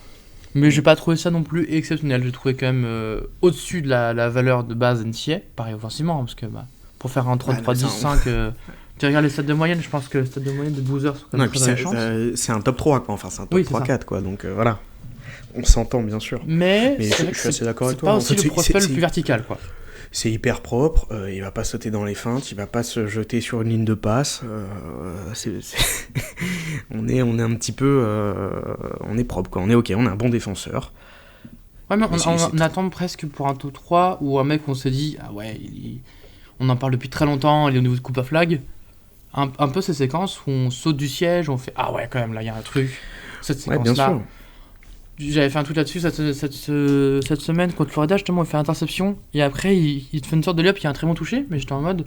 Mais j'ai pas trouvé ça non plus exceptionnel, j'ai trouvé quand même au-dessus de la valeur de base NCA, pareil offensivement, parce que pour faire un 33-10-5... Tu regardes les stats de moyenne, je pense que les stats de moyenne de Boozer sont quand Non, même et puis très alléchantes. c'est un top 3, quoi. Enfin, c'est un top Oui, c'est 3-4, quoi. Donc voilà. On s'entend, bien sûr. Mais Mais c'est je vrai que suis assez d'accord avec c'est toi. pas En aussi fait, le profil le c'est- plus vertical, quoi. C'est hyper propre, il va pas sauter dans les feintes, il va pas se jeter sur une ligne de passe. On est un petit peu. On est propre, quoi. On est ok, on est un bon défenseur. Ouais, mais Mais c'est on attend presque pour un top 3 où un mec, on s'est dit, ah ouais, on en parle depuis très longtemps, il est au niveau de Coupe à Flag. Un peu ces séquences où on saute du siège, on fait, ah ouais, quand même, là, il y a un truc. Cette Ouais, bien séquence-là. sûr. J'avais fait un tweet là-dessus cette semaine contre Florida, justement, il fait interception. Et après, il te fait une sorte de layup, il y a un très bon touché, mais j'étais en mode.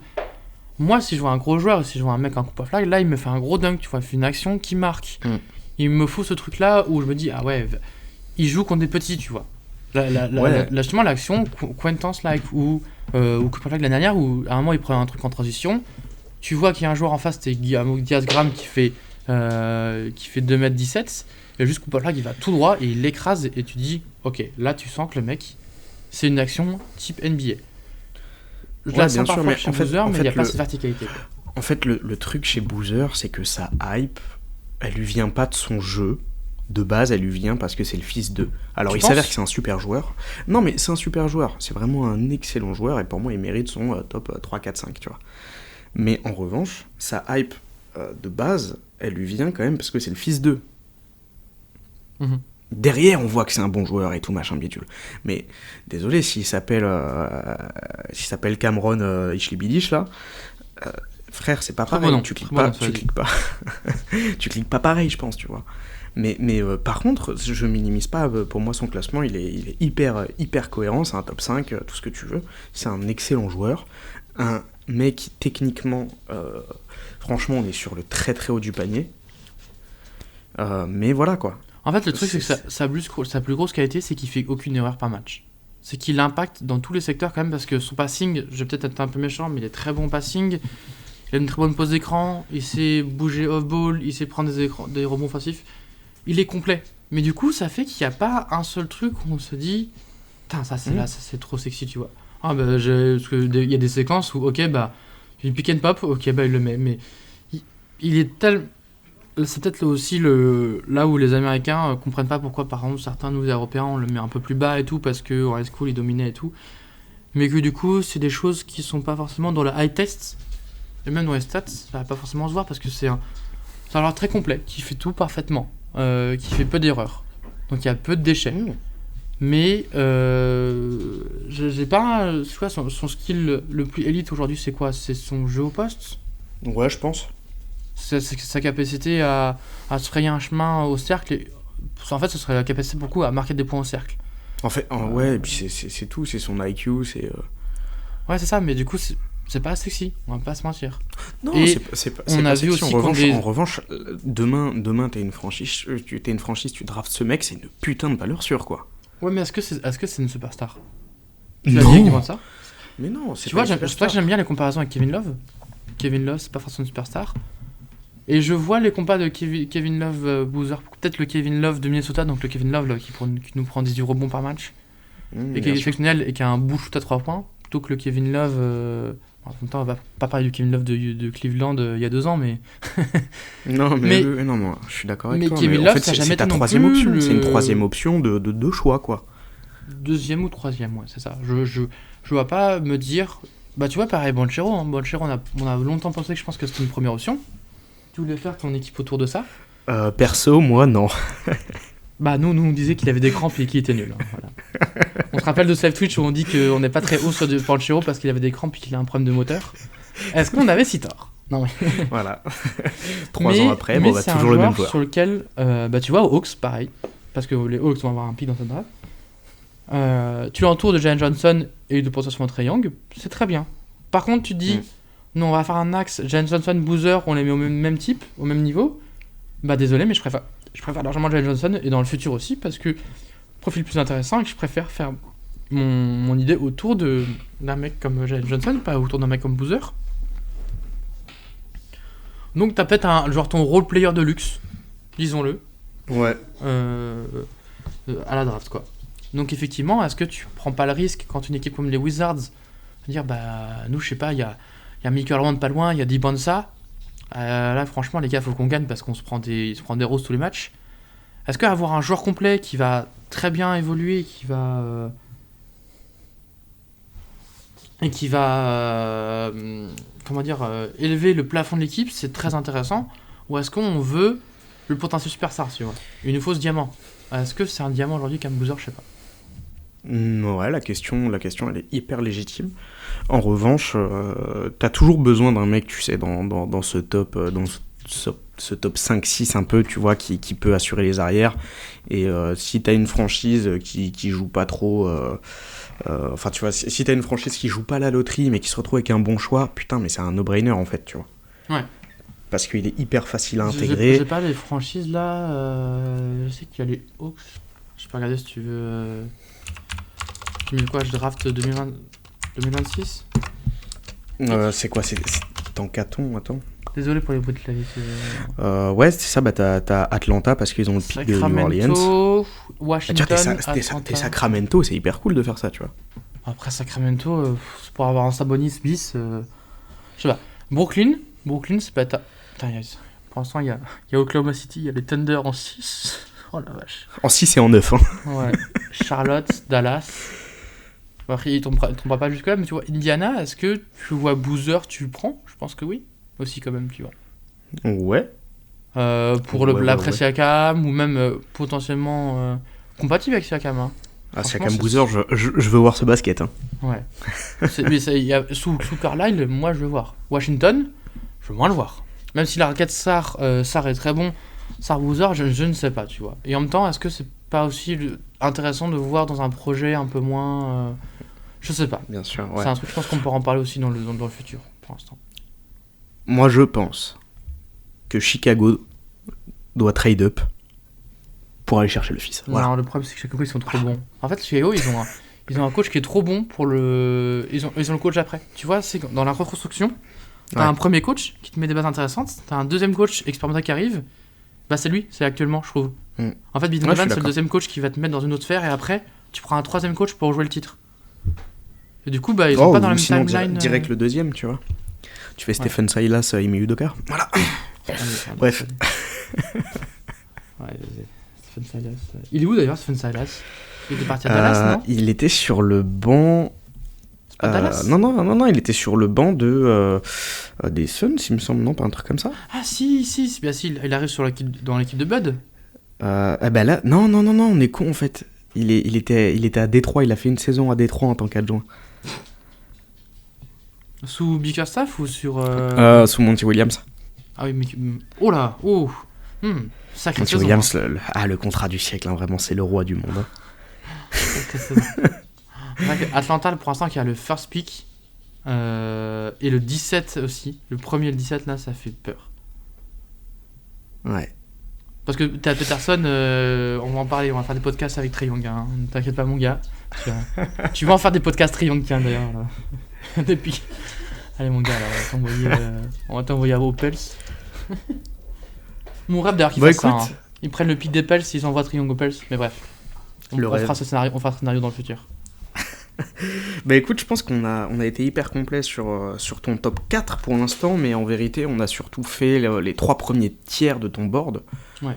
Moi, si je vois un gros joueur, si je vois un mec en Coupe à Flag, là, il me fait un gros dunk, tu vois, il fait une action qui marque. Mm. Il me faut ce truc-là où je me dis, ah ouais, il joue contre des petits, tu vois. Ouais. Justement, l'action Quentance-like ou Coupe à Flag l'année dernière, où à un moment, il prend un truc en transition. Tu vois qu'il y a un joueur en face, c'est Diaz-Graham qui fait 2m17. Et juste Coupe à Flag, il va tout droit et il l'écrase. Et tu dis, ok, là, tu sens que le mec, c'est une action type NBA. Je Ouais, la bien sens sûr, parfois mais chez en fait- Boozer, en mais il n'y a fait, pas le- cette verticalité, quoi. En fait, le truc chez Boozer, c'est que sa hype, elle lui vient pas de son jeu. De base, elle lui vient parce que c'est le fils d'eux. Alors, Tu il s'avère penses que c'est un super joueur. Non, mais c'est un super joueur. C'est vraiment un excellent joueur. Et pour moi, il mérite son top 3, 4, 5, tu vois. Mais en revanche, sa hype de base, elle lui vient quand même parce que c'est le fils d'eux. Mhm. Derrière, on voit que c'est un bon joueur et tout, machin bidule. Mais désolé, s'il s'appelle Cameron Ishlibidish, là, frère, c'est pas Très pareil. bon nom, Tu cliques très bon pas, nom, cela tu cliques pas. Tu cliques pas pareil, je pense, tu vois. Mais par contre, je minimise pas, pour moi, son classement, il est hyper cohérent, c'est un top 5, tout ce que tu veux. C'est un excellent joueur. Un mec, techniquement, franchement, on est sur le très très haut du panier. Mais voilà, quoi. En fait, le truc, c'est que sa plus grosse qualité, c'est qu'il fait aucune erreur par match. C'est qu'il impacte dans tous les secteurs quand même, parce que son passing, je vais peut-être être un peu méchant, mais il est très bon passing. Il a une très bonne pose d'écran, il sait bouger off-ball, il sait prendre des rebonds offensifs. Il est complet. Mais du coup, ça fait qu'il n'y a pas un seul truc où on se dit, putain, ça c'est trop sexy, tu vois. Ah bah, parce que il y a des séquences où, ok, bah, il pick and pop, ok, bah, il le met. Mais il est tel. C'est peut-être aussi là où les Américains comprennent pas pourquoi, par exemple, certains nous Européens, on le met un peu plus bas et tout, parce qu'en high school, il dominait et tout. Mais que du coup, c'est des choses qui sont pas forcément dans le high test, et même dans les stats, ça va pas forcément se voir, parce que c'est un joueur très complet, qui fait tout parfaitement, qui fait peu d'erreurs. Donc il y a peu de déchets. Mais j'ai pas. C'est quoi son skill le plus élite aujourd'hui, c'est quoi? C'est son jeu au poste? Ouais, je pense. C'est sa capacité à se frayer un chemin au cercle. En fait, ce serait la capacité beaucoup à marquer des points au cercle. En fait, ouais, et puis c'est tout, c'est son IQ, c'est... Ouais, c'est ça, mais du coup, c'est pas sexy, on va pas se mentir. Non, Et c'est pas on a vu sexy. aussi En revanche, demain t'es une franchise, tu draftes ce mec, c'est une putain de valeur sûre, quoi. Ouais, mais est-ce que c'est une superstar? Tu as dit exactement ça? Mais non, c'est Tu pas vois, une c'est superstar. pas que j'aime bien les comparaisons avec Kevin Love. Kevin Love, c'est pas forcément une superstar. Et je vois les compas de Kevin Love Boozer, peut-être le Kevin Love de Minnesota, donc le Kevin Love là, qui nous prend 18 rebonds par match, et qui est exceptionnel et qui a un bout shoot à 3 points, plutôt que le Kevin Love. En même temps, on va pas parler du Kevin Love de Cleveland il y a 2 ans, mais. Non, Mais- non, moi, je suis d'accord avec mais toi. Kevin en Love, fait, ça a jamais c'est ta été non troisième plus option. le- C'est une troisième option de deux choix, quoi. 2e ou 3e, ouais, c'est ça. Je vois pas me dire. Bah, tu vois, pareil, Banchero, Banchero, on a longtemps pensé que je pense que c'était une première option. Tu voulais faire ton équipe autour de ça. Perso, moi, non. Bah, nous, on disait qu'il avait des crampes et qu'il était nul. Hein, voilà. On se rappelle de Slave Twitch où on dit qu'on n'est pas très haut sur Banchero parce qu'il avait des crampes et qu'il a un problème de moteur. Est-ce qu'on avait si tort? Non, mais. Voilà. 3 ans après, on va c'est toujours un le même joueur joueur. sur lequel, bah, tu vois, aux Hawks, pareil. Parce que les Hawks vont avoir un pic dans cette draft. Tu l'entoures de Jalen Johnson et de potentiellement Trae Young, c'est très bien. Par contre, tu te dis, non, on va faire un axe Jalen Johnson, Boozer, on les met au même type, au même niveau. Bah, désolé, mais je préfère largement Jalen Johnson et dans le futur aussi, parce que profil plus intéressant et que je préfère faire mon idée autour d'un mec comme Jalen Johnson, pas autour d'un mec comme Boozer. Donc, t'as peut-être genre ton role player de luxe, disons-le. Ouais. À la draft, quoi. Donc effectivement, est-ce que tu prends pas le risque quand une équipe comme les Wizards de dire bah nous je sais pas, il y a Michael Rowan pas loin, il y a Dibansa, Là, franchement, les gars, faut qu'on gagne parce qu'on se prend des roses tous les matchs. Est-ce qu'avoir un joueur complet qui va très bien évoluer, qui va élever le plafond de l'équipe, c'est très intéressant. Ou est-ce qu'on veut le potentiel superstar, tu vois, il nous faut ce diamant. Est-ce que c'est un diamant aujourd'hui Cam Boozer, je sais pas. Ouais, la question, elle est hyper légitime. En revanche, t'as toujours besoin d'un mec, tu sais, dans ce top, ce top 5-6 un peu, tu vois, qui peut assurer les arrières. Et si t'as une franchise qui joue pas trop... Enfin, tu vois, si t'as une franchise qui joue pas la loterie, mais qui se retrouve avec un bon choix, putain, mais c'est un no-brainer, en fait, tu vois. Ouais. Parce qu'il est hyper facile à intégrer. J'ai pas les franchises, là. Je sais qu'il y a les Hawks. Je peux regarder si tu veux... Tu mets quoi, je draft 2026 C'est quoi, c'est en Caton, attends. Désolé pour les bruits de clavier. Ouais, c'est ça, bah t'as Atlanta parce qu'ils ont le pic de New Orleans. Sacramento, Washington, T'es Sacramento, c'est hyper cool de faire ça, tu vois. Après Sacramento, c'est pour avoir un Sabonis bis. Je sais pas. Brooklyn, c'est pas... Putain, pour l'instant, il y a Oklahoma City, il y a les Thunder en 6. Oh la vache. En 6 et en 9, hein. Ouais. Charlotte, Dallas... Après, il tombera pas jusque là, mais tu vois, Indiana, est-ce que tu vois Boozer, tu le prends? Je pense que oui, aussi quand même, tu vois. Ouais. Pour l'après Siakam, ou même potentiellement compatible avec Siakam. Hein. Ah, Siakam Boozer, je veux voir ce basket. Hein. Ouais. Mais sous Carlisle, moi je veux voir. Washington, je veux moins le voir. Même si la raquette Sarr est très bon, Sarr Boozer, je ne sais pas, tu vois. Et en même temps, est-ce que c'est pas aussi intéressant de voir dans un projet un peu moins... Je sais pas. Bien sûr, ouais. C'est un truc, je pense qu'on pourra en parler aussi dans le futur, pour l'instant. Moi, je pense que Chicago doit trade up pour aller chercher le fils. Voilà. Non, le problème, c'est que Chicago, ils sont trop bons. En fait, Chicago, ils ont un coach qui est trop bon pour le... Ils ont le coach après. Tu vois, c'est dans la reconstruction, t'as un premier coach qui te met des bases intéressantes, t'as un deuxième coach expérimental qui arrive, bah c'est lui, c'est actuellement, je trouve. En fait, Bill Donovan, c'est le deuxième coach qui va te mettre dans une autre sphère, et après, tu prends un troisième coach pour jouer le titre. Et du coup, bah, ils sont pas dans la même timeline. Direct le deuxième, tu vois. Tu fais Stephen Silas, Ime Udoka. Voilà. Bref. Ouais, Stephen Silas. Il est où d'ailleurs, Stephen Silas? Il était parti à Dallas, non? Il était sur le banc. C'est pas Dallas? Non, il était sur le banc des Suns, il me semble, non? Pas un truc comme ça? Ah, si, bien si, il arrive dans l'équipe de Bud. Bah là, non, on est con en fait. Il était à Détroit, il a fait une saison à Détroit en tant qu'adjoint. Sous Bickerstaff ou sur... Sous Monty Williams. Ah oui, mais... Oh là, sacré Monty saison. Williams, le contrat du siècle, hein, vraiment, c'est le roi du monde. Sacré saison. Atlanta, pour l'instant, qui a le first pick, et le 17 aussi. Le premier et le 17, là, ça fait peur. Ouais. Parce que t'as Peterson, on va en parler, on va faire des podcasts avec Trae Young, hein. T'inquiète pas mon gars. Tu vas en faire des podcasts Trae Young, tiens d'ailleurs. Là. Depuis. Allez mon gars, là, on va t'envoyer à Opels. Mon rêve d'ailleurs qu'ils fassent ça. Hein. Ils prennent le pic des Pels, ils envoient Trae Young Opels, mais bref. On fera ce scénario dans le futur. Bah écoute, je pense qu'on a été hyper complet sur ton top 4 pour l'instant, mais en vérité, on a surtout fait les 3 premiers tiers de ton board. Ouais.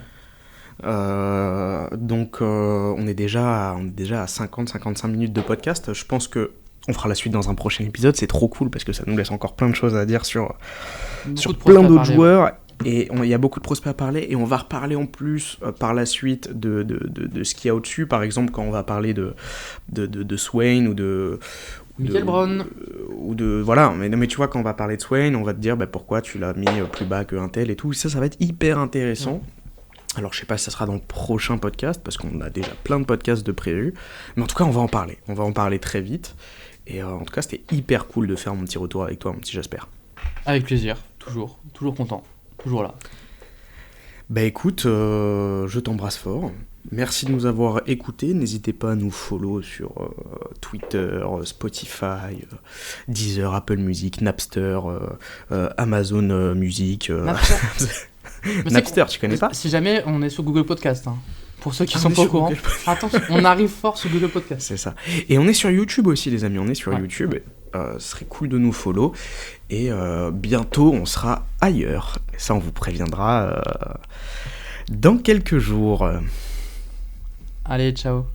Donc on est déjà à 50-55 minutes de podcast. Je pense que on fera la suite dans un prochain épisode. C'est trop cool parce que ça nous laisse encore plein de choses à dire sur plein d'autres joueurs. Et il y a beaucoup de prospects à parler, et on va reparler en plus par la suite de ce qu'il y a au-dessus. Par exemple, quand on va parler de Swain ou de Michael Brown. Voilà, mais tu vois, quand on va parler de Swain, on va te dire pourquoi tu l'as mis plus bas qu'un tel et tout. Ça va être hyper intéressant. Alors, je sais pas si ça sera dans le prochain podcast, parce qu'on a déjà plein de podcasts de prévus. Mais en tout cas, on va en parler. On va en parler très vite. Et en tout cas, c'était hyper cool de faire mon petit retour avec toi, mon petit Jasper. Avec plaisir, toujours content. Toujours là. Bah écoute, je t'embrasse fort. Merci de nous avoir écoutés. N'hésitez pas à nous follow sur Twitter, Spotify, Deezer, Apple Music, Napster, Amazon Music. Napster, tu connais pas? Si jamais on est sur Google Podcast, hein. Pour ceux qui sont pas au courant, attention, on arrive fort sur Google Podcast. C'est ça. Et on est sur YouTube aussi, les amis. On est sur YouTube. Ce serait cool de nous follow. Et bientôt, on sera ailleurs. Ça, on vous préviendra dans quelques jours. Allez, ciao.